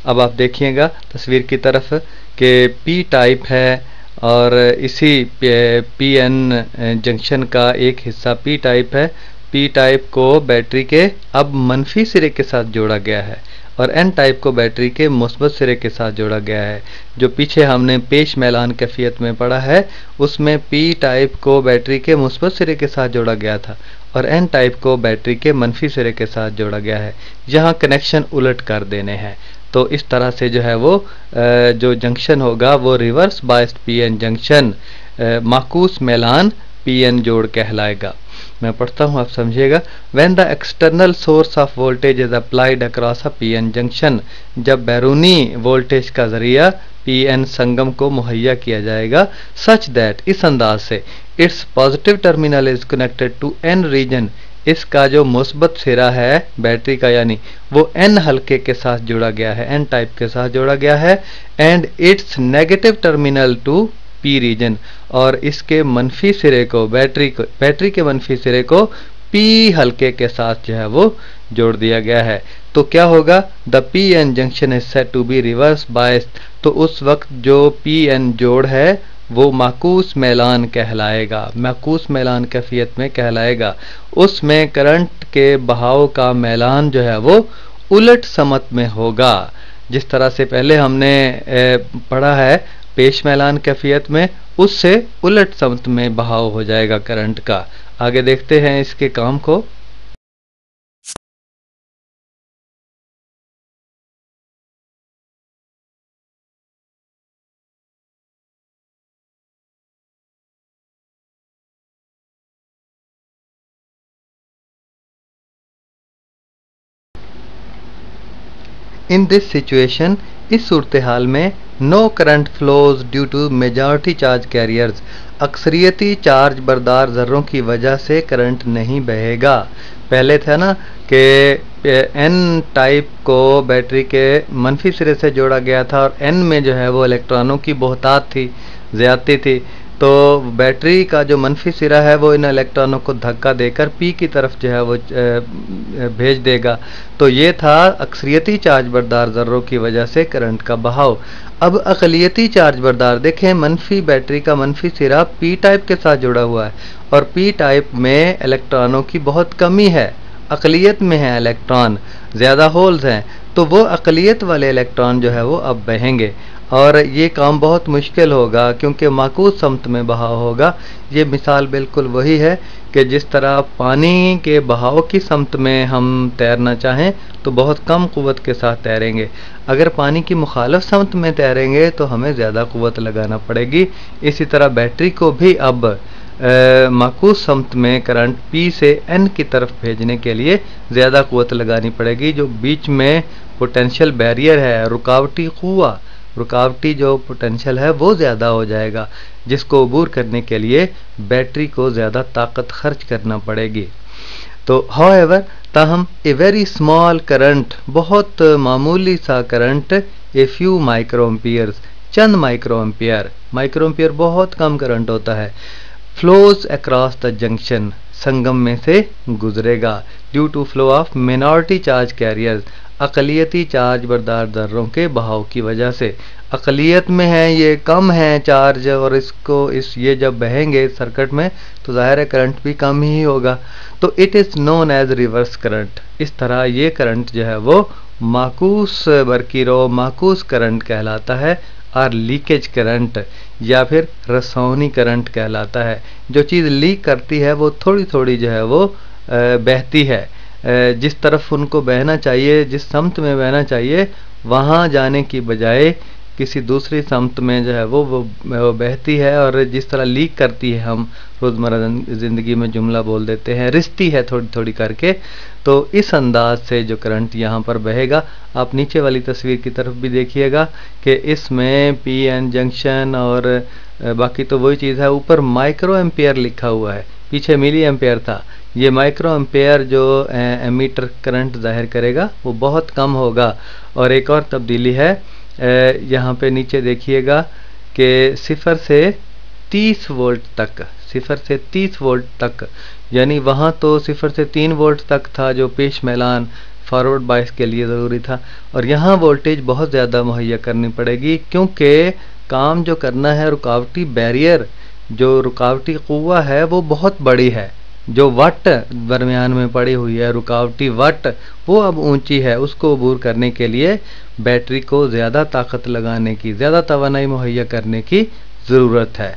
अब आप देखिएगा तस्वीर की तरफ कि पी टाइप है और इसी पी एन जंक्शन का एक हिस्सा पी टाइप है। पी टाइप को बैटरी के अब मनफी सिरे के साथ जोड़ा गया है और एन टाइप को बैटरी के मुस्बत सिरे के साथ जोड़ा गया है। जो पीछे हमने पेश मैलान कैफियत में पढ़ा है उसमें पी टाइप को बैटरी के मुस्बत सिरे के साथ जोड़ा गया था और एन टाइप को बैटरी के मनफी सिरे के साथ जोड़ा गया है। यहाँ कनेक्शन उलट कर देने हैं, तो इस तरह से जो है वो जो जंक्शन होगा वो reverse biased P N junction माकूस मैलान पी एन जोड़ कहलाएगा। मैं पढ़ता हूँ, आप समझिएगा। When the external source of voltage is applied across a P N junction, जब बैरूनी वोल्टेज का जरिया पी एन संगम को मुहैया किया जाएगा, सच दैट, इस अंदाज से, its positive terminal is connected to N region, इसका जो मुस्बत सिरा है बैटरी का यानी वो एन हल्के के साथ जोड़ा गया है, एन टाइप के साथ जोड़ा गया है, and its negative terminal to P region, और इसके मनफी सिरे को बैटरी के मनफी सिरे को पी हल्के के साथ जो है वो जोड़ दिया गया है। तो क्या होगा? The P N junction is said to be reverse biased, तो उस वक्त जो पी एन जोड़ है वो माकूस मैलान कहलाएगा, माकूस मैलान कैफियत में कहलाएगा। उसमें करंट के बहाव का मैलान जो है वो उलट समत में होगा, जिस तरह से पहले हमने पढ़ा है पेश मैलान कैफियत में, उससे उलट समत में बहाव हो जाएगा करंट का। आगे देखते हैं इसके काम को। इन दिस सिचुएशन, इस सूरत हाल में no current flows due to majority charge carriers, अक्सरियती चार्ज बरदार ज़र्रों की वजह से करंट नहीं बहेगा। पहले था ना कि एन टाइप को बैटरी के मनफी सिरे से जोड़ा गया था और एन में जो है वो इलेक्ट्रॉनों की बहुतात थी, ज़्यादती थी, तो बैटरी का जो मनफी सिरा है वो इन इलेक्ट्रॉनों को धक्का देकर पी की तरफ जो है वो भेज देगा। तो ये था अक्सरियती चार्ज बरदार ज़र्रों की वजह से करंट का बहाव। अब अक़लियती चार्ज बरदार देखें, मनफी बैटरी का मनफी सिरा पी टाइप के साथ जुड़ा हुआ है और पी टाइप में इलेक्ट्रॉनों की बहुत कमी है, अक़लियत में है इलेक्ट्रॉन, ज़्यादा होल्स हैं, तो वो अक़लियत वाले इलेक्ट्रॉन जो है वो अब बहेंगे और ये काम बहुत मुश्किल होगा क्योंकि माकूस समत में बहाव होगा। ये मिसाल बिल्कुल वही है कि जिस तरह पानी के बहाव की समत में हम तैरना चाहें तो बहुत कम क़ुव्वत के साथ तैरेंगे, अगर पानी की मुखालिफ समत में तैरेंगे तो हमें ज़्यादा क़ुव्वत लगाना पड़ेगी। इसी तरह बैटरी को भी अब माकूस समत में करंट P से N की तरफ भेजने के लिए ज़्यादा क़ुव्वत लगानी पड़ेगी। जो बीच में पोटेंशियल बैरियर है, रुकावटी क़ुव्वा, रुकावटी जो पोटेंशियल है वो ज़्यादा हो जाएगा, जिसको अबूर करने के लिए बैटरी को ज़्यादा ताकत खर्च करना पड़ेगी। तो हाउएवर, ताहम ए वेरी स्मॉल करंट, बहुत मामूली सा करंट, ए फ्यू माइक्रोएम्पियर्स, चंद माइक्रोएम्पियर, माइक्रोएम्पियर बहुत कम करंट होता है, फ्लोज अक्रॉस द जंक्शन, संगम में से गुजरेगा, due to flow of minority charge carriers, अक़लियती चार्ज बरदार ज़र्रों के बहाव की वजह से। अक़लियत में है, ये कम है चार्ज और ये जब बहेंगे सर्किट में तो ज़ाहिर है करंट भी कम ही होगा, तो it is known as reverse current. इस तरह ये करंट जो है वो माकूस बरकीरो माकूस करंट कहलाता है और लीकेज करंट या फिर रसौनी करंट कहलाता है। जो चीज़ लीक करती है वो थोड़ी थोड़ी जो है वो बहती है, जिस तरफ उनको बहना चाहिए, जिस समत में बहना चाहिए वहाँ जाने की बजाय किसी दूसरी समत में जो है वो बहती है, और जिस तरह लीक करती है हम रोज़मर्रा ज़िंदगी में जुमला बोल देते हैं, रिश्ती है थोड़ी थोड़ी करके, तो इस अंदाज से जो करंट यहाँ पर बहेगा। आप नीचे वाली तस्वीर की तरफ भी देखिएगा कि इसमें पी एन जंक्शन और बाकी तो वही चीज़ है, ऊपर माइक्रो एम्पियर लिखा हुआ है, पीछे मिली एम्पियर था, ये माइक्रो एम्पियर जो एमीटर करंट जाहिर करेगा वो बहुत कम होगा। और एक और तब्दीली है, यहाँ पे नीचे देखिएगा कि 0 से 30 वोल्ट तक, 0 से 30 वोल्ट तक, यानी वहाँ तो 0 से 3 वोल्ट तक था जो पेश मैलान फॉरवर्ड बायस के लिए ज़रूरी था, और यहाँ वोल्टेज बहुत ज़्यादा मुहैया करनी पड़ेगी क्योंकि काम जो करना है रुकावटी बैरियर, जो रुकावटी क़ुव्वा है वो बहुत बड़ी है, जो वट दरमियान में पड़ी हुई है रुकावटी वट वो अब ऊंची है, उसको अबूर करने के लिए बैटरी को ज़्यादा ताकत लगाने की, ज़्यादा तवानाई मुहैया करने की ज़रूरत है।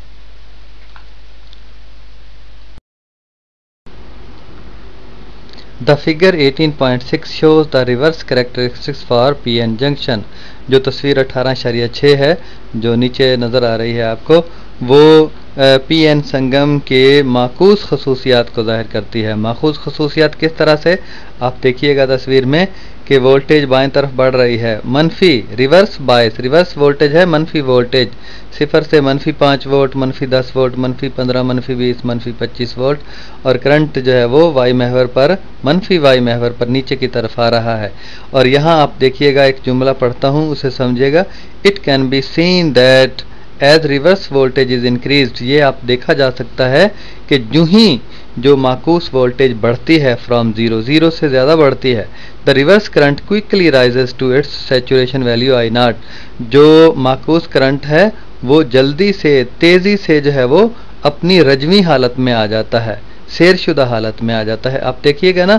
The figure 18.6 shows the reverse characteristics for P-N junction. जो तस्वीर 18.6 है जो नीचे नज़र आ रही है आपको, वो पी-एन संगम के माकूस खसूसियात को ज़ाहिर करती है। माकूस खसूसियात किस तरह से, आप देखिएगा तस्वीर में कि वोल्टेज बाएं तरफ बढ़ रही है, मनफी रिवर्स बायस, रिवर्स वोल्टेज है मनफी वोल्टेज, 0 से -5 वोल्ट, -10 वोल्ट, -15, -20, -25 वोल्ट, और करंट जो है वो वाई महवर पर, मनफी वाई महवर पर नीचे की तरफ आ रहा है। और यहाँ आप देखिएगा, एक जुमला पढ़ता हूँ उसे समझिएगा, it can be seen that as reverse voltage is increased, ये आप देखा जा सकता है कि जो ही जो माकूस वोल्टेज बढ़ती है फ्रॉम 0 से ज़्यादा बढ़ती है, the reverse current quickly rises to its saturation value I0, जो माकूस करंट है वो जल्दी से तेज़ी से जो है वो अपनी रजवी हालत में आ जाता है, शेरशुदा हालत में आ जाता है। आप देखिएगा ना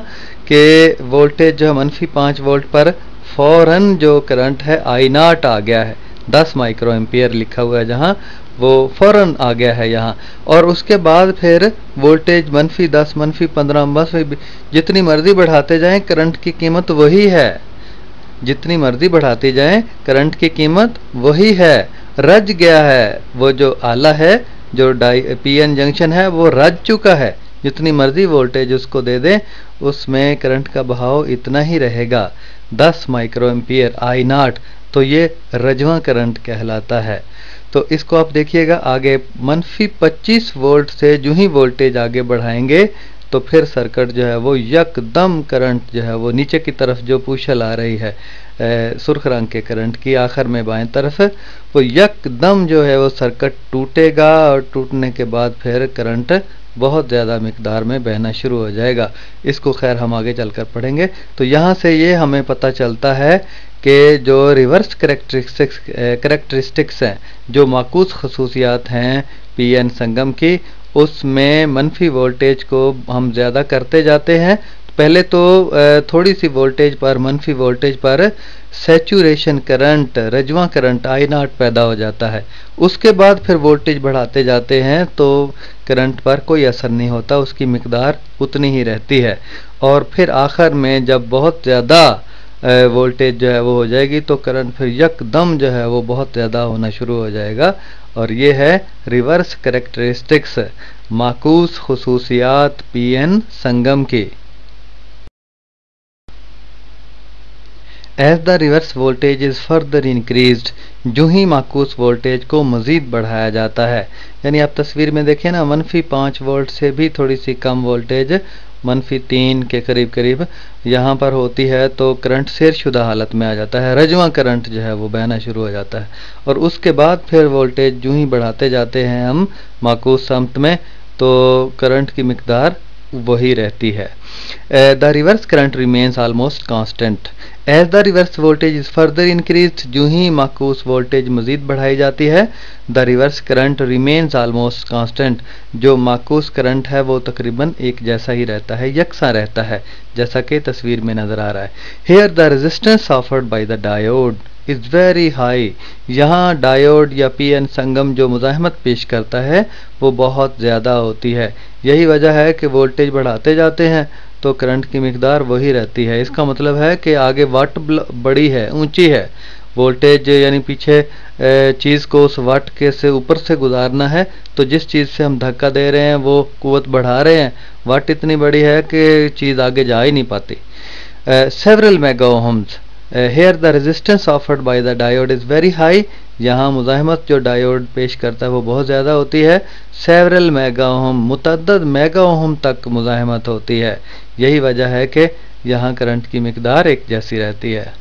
कि वोल्टेज जो है -5 वोल्ट पर फौरन जो करंट है आई नॉट आ गया है, 10 माइक्रो एम्पियर लिखा हुआ है जहाँ, वो फौरन आ गया है यहाँ। और उसके बाद फिर वोल्टेज -10, -15, -20 जितनी मर्जी बढ़ाते जाएं, करंट की कीमत वही है। जितनी मर्जी बढ़ाती जाएं, करंट की कीमत वही है। रज गया है, वो जो आला है, जो पीएन जंक्शन है, वो रज चुका है। जितनी मर्जी वोल्टेज उसको दे दें, उसमें करंट का बहाव इतना ही रहेगा, 10 माइक्रो एम्पियर आई नॉट। तो ये रजवा करंट कहलाता है। तो इसको आप देखिएगा आगे, -25 वोल्ट से जो ही वोल्टेज आगे बढ़ाएंगे तो फिर सर्किट जो है वो यकदम करंट जो है वो नीचे की तरफ जो पुशल आ रही है सुर्ख रंग के करंट की आखिर में बाएं तरफ, वो यकदम जो है वो सर्किट टूटेगा और टूटने के बाद फिर करंट बहुत ज़्यादा मिकदार में बहना शुरू हो जाएगा। इसको खैर हम आगे चलकर पढ़ेंगे। तो यहाँ से ये हमें पता चलता है कि जो रिवर्स करेक्टरिस्टिक्स हैं, जो माकूस खसूसियात हैं पीएन संगम की, उसमें मनफी वोल्टेज को हम ज़्यादा करते जाते हैं। पहले तो थोड़ी सी वोल्टेज पर, मनफी वोल्टेज पर सैचुरेशन करंट, रजवा करंट आई नॉट पैदा हो जाता है। उसके बाद फिर वोल्टेज बढ़ाते जाते हैं तो करंट पर कोई असर नहीं होता, उसकी मिकदार उतनी ही रहती है। और फिर आखिर में जब बहुत ज़्यादा वोल्टेज जो है वो हो जाएगी तो करंट फिर यकदम जो है वो बहुत ज़्यादा होना शुरू हो जाएगा। और ये है रिवर्स करेक्टरिस्टिक्स, माकूस खुसूसियात पीएन संगम की। As the reverse voltage is further increased, जो ही माकूस वोल्टेज को मज़ीद बढ़ाया जाता है, यानी आप तस्वीर में देखिए ना, -5 वोल्ट से भी थोड़ी सी कम वोल्टेज, -3 के करीब करीब यहाँ पर होती है तो करंट सेरशुदा हालत में आ जाता है, रजवा करंट जो है वो बहना शुरू हो जाता है। और उसके बाद फिर वोल्टेज जो ही बढ़ाते जाते हैं हम माकूस समत में, तो करंट की मिकदार वही रहती है। The reverse current remains almost constant as the reverse voltage is further increased, जो ही माकूस वोल्टेज मजीद बढ़ाई जाती है, the reverse current remains almost constant, जो माकूस करंट है वो तकरीबन एक जैसा ही रहता है, यकसा रहता है, जैसा कि तस्वीर में नजर आ रहा है। Here the resistance offered by the diode is very high, यहाँ डायोड या पीएन संगम जो मुजाहमत पेश करता है वो बहुत ज़्यादा होती है। यही वजह है कि वोल्टेज बढ़ाते जाते हैं तो करंट की मिकदार वही रहती है। इसका मतलब है कि आगे वाट बड़ी है, ऊंची है, वोल्टेज यानी पीछे चीज़ को उस वाट के से ऊपर से गुजारना है, तो जिस चीज़ से हम धक्का दे रहे हैं वो कुव्वत बढ़ा रहे हैं, वाट इतनी बड़ी है कि चीज़ आगे जा ही नहीं पाती। Several mega ohms, here the resistance offered by the diode is very high, यहाँ मुजाहमत जो डायोड पेश करता है वो बहुत ज़्यादा होती है। सेवरल मेगा ओहम, मुतअद्दद मेगा ओहम तक मुजाहमत होती है। यही वजह है कि यहाँ करंट की मिकदार एक जैसी रहती है।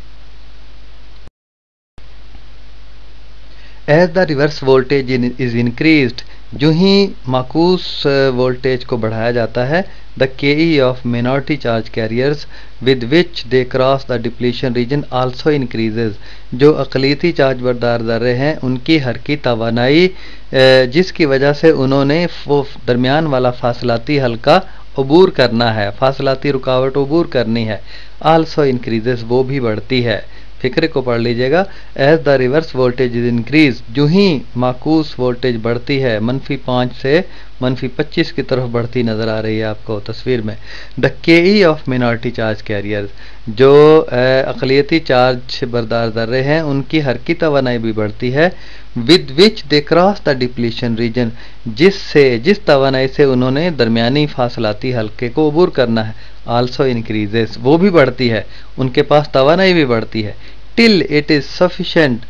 As the reverse voltage is increased, जो ही माकूस वोल्टेज को बढ़ाया जाता है, द केई of minority charge carriers with which they cross the depletion reason also increases, जो अक़लियती चार्ज बरदार ज़र्रे हैं उनकी हरकी तवानाई जिसकी वजह से उन्होंने वो दरमियान वाला फासलाती हल्का अबूर करना है, फासलाती रुकावट अबूर करनी है, आल्सो इंक्रीजेज, वो भी बढ़ती है। फिक्रे को पढ़ लीजिएगा। As the reverse voltage is increase, जो ही माकूस वोल्टेज बढ़ती है, -5 से -25 की तरफ बढ़ती नजर आ रही है आपको तस्वीर में। द केई ऑफ मिनॉरिटी चार्ज कैरियर्स, जो अक़लियती चार्ज बरदार ज़र्रे हैं उनकी हरकी तवानाई भी बढ़ती है। With which they cross the depletion reason, जिस तवानाई से उन्होंने दरमियानी फासलाती हल्के को अबूर करना है, आल्सो इंक्रीजेस, वो भी बढ़ती है, उनके पास तवानाई भी बढ़ती है। टिल इट इज़ सफिशेंट,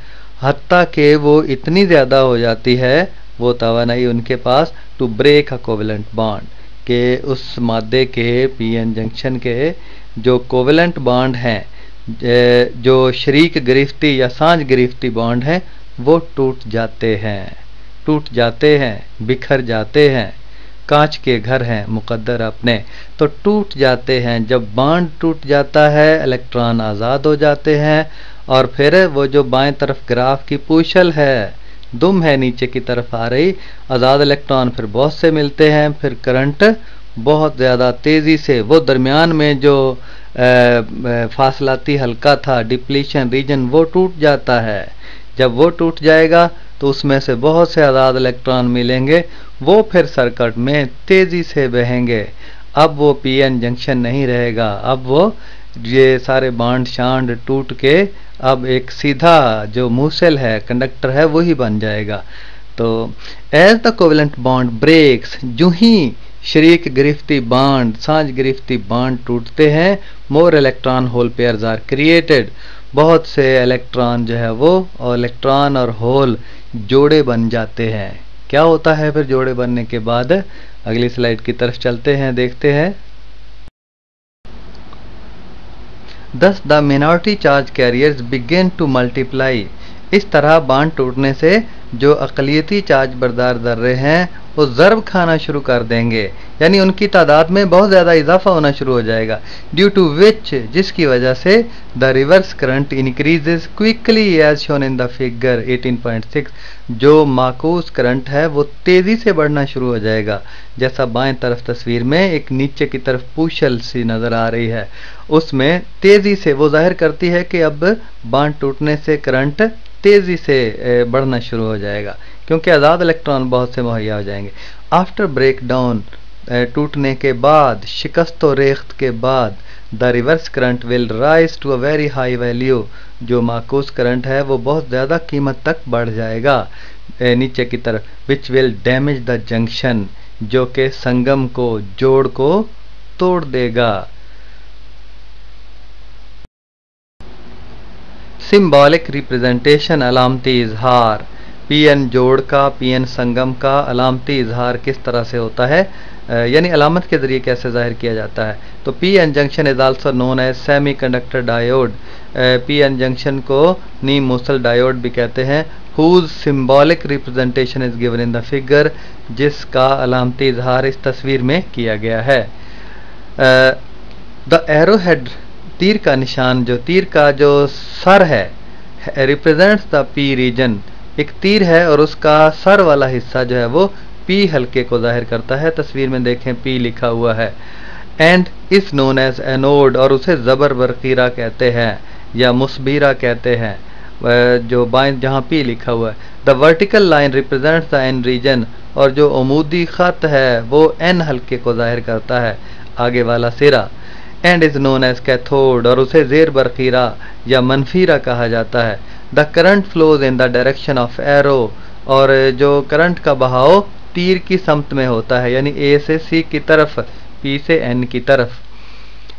हत्ता के वो इतनी ज़्यादा हो जाती है वो तवानाई उनके पास, to break a covalent bond, के उस मादे के पीएन जंक्शन के जो कोवेलेंट बॉन्ड हैं, जो शरीक गिरफ्ती या सांझ गिरफ्ती बॉन्ड हैं, वो टूट जाते हैं, बिखर जाते हैं। कांच के घर हैं मुकद्दर अपने, तो टूट जाते हैं। जब बॉन्ड टूट जाता है, इलेक्ट्रॉन आज़ाद हो जाते हैं और फिर वो जो बाएं तरफ ग्राफ की पूछल है, दुम है नीचे की तरफ आ रही, आज़ाद इलेक्ट्रॉन फिर बहुत से मिलते हैं, फिर करंट बहुत ज़्यादा तेज़ी से, वो दरमियान में जो फासलाती हल्का था डिप्लीशन रीजन, वो टूट जाता है। जब वो टूट जाएगा तो उसमें से बहुत से आज़ाद इलेक्ट्रॉन मिलेंगे, वो फिर सर्किट में तेज़ी से बहेंगे। अब वो पीएन जंक्शन नहीं रहेगा, अब वो ये सारे बांड शांड टूट के अब एक सीधा जो मूसेल है, कंडक्टर है, वही बन जाएगा। तो as the covalent bond breaks, जो ही शरीक गिरफ्ती बांड, सांझ गिरफ्ती बांड टूटते हैं, more electron hole pairs are created, बहुत से इलेक्ट्रॉन जो है वो, और इलेक्ट्रॉन और होल जोड़े बन जाते हैं। क्या होता है फिर जोड़े बनने के बाद? अगली स्लाइड की तरफ चलते हैं, देखते हैं। Thus the minority charge carriers begin to multiply, इस तरह बांड टूटने से जो अक़लियती चार्ज बरदार ज़र्रे हैं वो ज़र्ब खाना शुरू कर देंगे, यानी उनकी तादाद में बहुत ज़्यादा इजाफा होना शुरू हो जाएगा। ड्यू टू विच, जिसकी वजह से the reverse current increases quickly as shown in the figure 18.6, जो माकूस करंट है वो तेज़ी से बढ़ना शुरू हो जाएगा। जैसा बाएं तरफ तस्वीर में एक नीचे की तरफ पूशल सी नज़र आ रही है, उसमें तेज़ी से वो जाहिर करती है कि अब बांड टूटने से करंट तेज़ी से बढ़ना शुरू हो जाएगा, क्योंकि आज़ाद इलेक्ट्रॉन बहुत से मुहैया हो जाएंगे। आफ्टर ब्रेक डाउन, टूटने के बाद, शिकस्त व रेख्त के बाद, the reverse current will rise to a very high value, जो माकूस करंट है वो बहुत ज़्यादा कीमत तक बढ़ जाएगा नीचे की तरफ, which will damage the junction, जो कि संगम को, जोड़ को तोड़ देगा। सिंबॉलिक रिप्रेजेंटेशन, अलामती इजहार, पीएन जोड़ का, पीएन संगम का अलामती इजहार किस तरह से होता है, यानी अलामत के ज़रिए कैसे ज़ाहिर किया जाता है। तो P N junction is also known as semiconductor diode, P N junction को नी मूसल डायोड भी कहते हैं। Whose symbolic representation is given in the figure, जिसका अलामती इजहार इस तस्वीर में किया गया है। द एरो हेड, तीर का निशान, जो तीर का जो सर है, रिप्रेजेंट्स द पी रीजन, एक तीर है और उसका सर वाला हिस्सा जो है वो पी हल्के को जाहिर करता है। तस्वीर में देखें पी लिखा हुआ है। And is known as anode, और उसे ज़बर बरकीरा कहते हैं या मुस्बीरा कहते हैं, जो बाएं जहाँ पी लिखा हुआ है। The vertical line represents the N region, और जो अमूदी ख़त है वो एन हल्के को जाहिर करता है, आगे वाला सिरा। And is known as cathode, और उसे ज़ेर बरकीरा या मनफीरा कहा जाता है। The current flows in the direction of arrow, और जो करंट का बहाव तीर की समत में होता है, यानी ए से सी की तरफ, पी से एन की तरफ।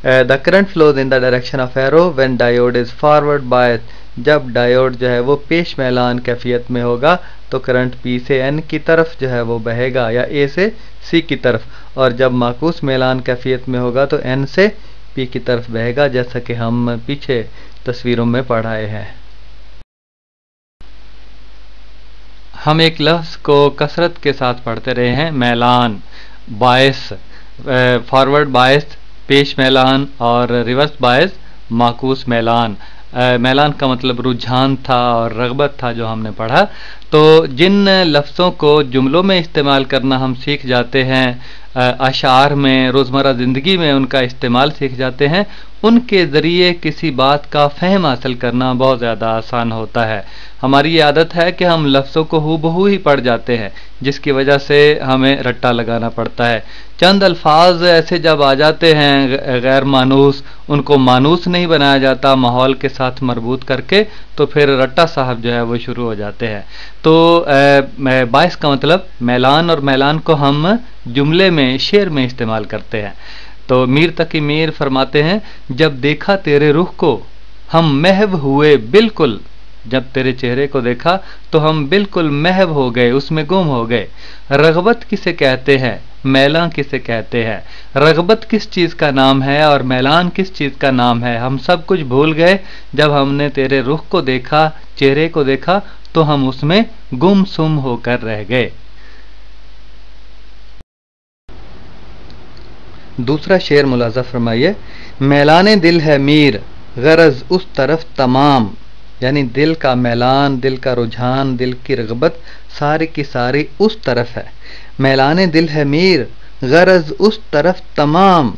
The current flows in the direction of arrow when diode is forward bias, जब डायोड जो है वो पेश मैलान कैफियत में होगा तो करंट पी से एन की तरफ जो है वो बहेगा, या ए से सी की तरफ, और जब माकूस मैलान कैफियत में होगा तो एन से पी की तरफ बहेगा, जैसा कि हम पीछे तस्वीरों में पढ़ाए हैं। हम एक लफ्ज़ को कसरत के साथ पढ़ते रहे हैं, मैलान, बायस, फॉरवर्ड बायस पेश मैलान, और रिवर्स बायस माकूस मैलान। मैलान का मतलब रुझान था और रग़बत था, जो हमने पढ़ा। तो जिन लफ्ज़ों को जुमलों में इस्तेमाल करना हम सीख जाते हैं, अशार में, रोज़मर्रा ज़िंदगी में उनका इस्तेमाल सीख जाते हैं, उनके ज़रिए किसी बात का फ़हम हासिल करना बहुत ज़्यादा आसान होता है। हमारी ये आदत है कि हम लफ्ज़ों को हूबहू ही पढ़ जाते हैं, जिसकी वजह से हमें रट्टा लगाना पड़ता है। चंद अल्फाज ऐसे जब आ जाते हैं गैर मानूस, उनको मानूस नहीं बनाया जाता माहौल के साथ मरबूत करके, तो फिर रट्टा साहब जो है वो शुरू हो जाते हैं। तो बायस का मतलब मैलान, और मैलान को हम जुमले में, शेर में इस्तेमाल करते हैं। तो मीर तकी मीर फरमाते हैं, जब देखा तेरे रुख को हम महव हुए बिल्कुल, जब तेरे चेहरे को देखा तो हम बिल्कुल महव हो गए, उसमें गुम हो गए। रग़बत किसे कहते हैं, मैलान किसे कहते हैं, रग़बत किस चीज़ का नाम है और मैलान किस चीज़ का नाम है, हम सब कुछ भूल गए। जब हमने तेरे रुख को देखा, चेहरे को देखा, तो हम उसमें गुमसुम होकर रह गए। दूसरा शेर मुलाज़ा फरमाइए। मैलाने दिल है मीर, गरज उस तरफ तमाम, यानी दिल का मैलान, दिल का रुझान, दिल की रग़बत सारी की सारी उस तरफ है। मैलाने दिल है मीर, गरज उस तरफ तमाम,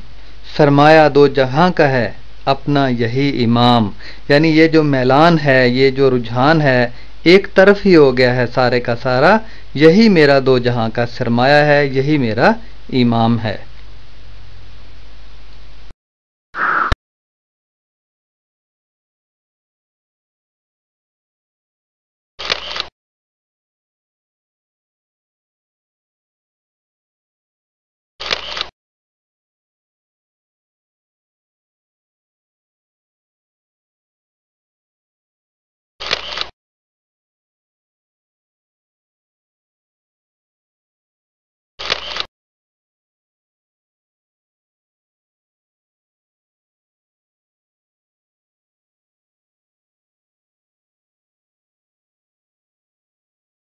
सरमाया दो जहां का है अपना यही इमाम। यानी ये जो मैलान है, ये जो रुझान है, एक तरफ ही हो गया है सारे का सारा, यही मेरा दो जहां का सरमाया है, यही मेरा इमाम है।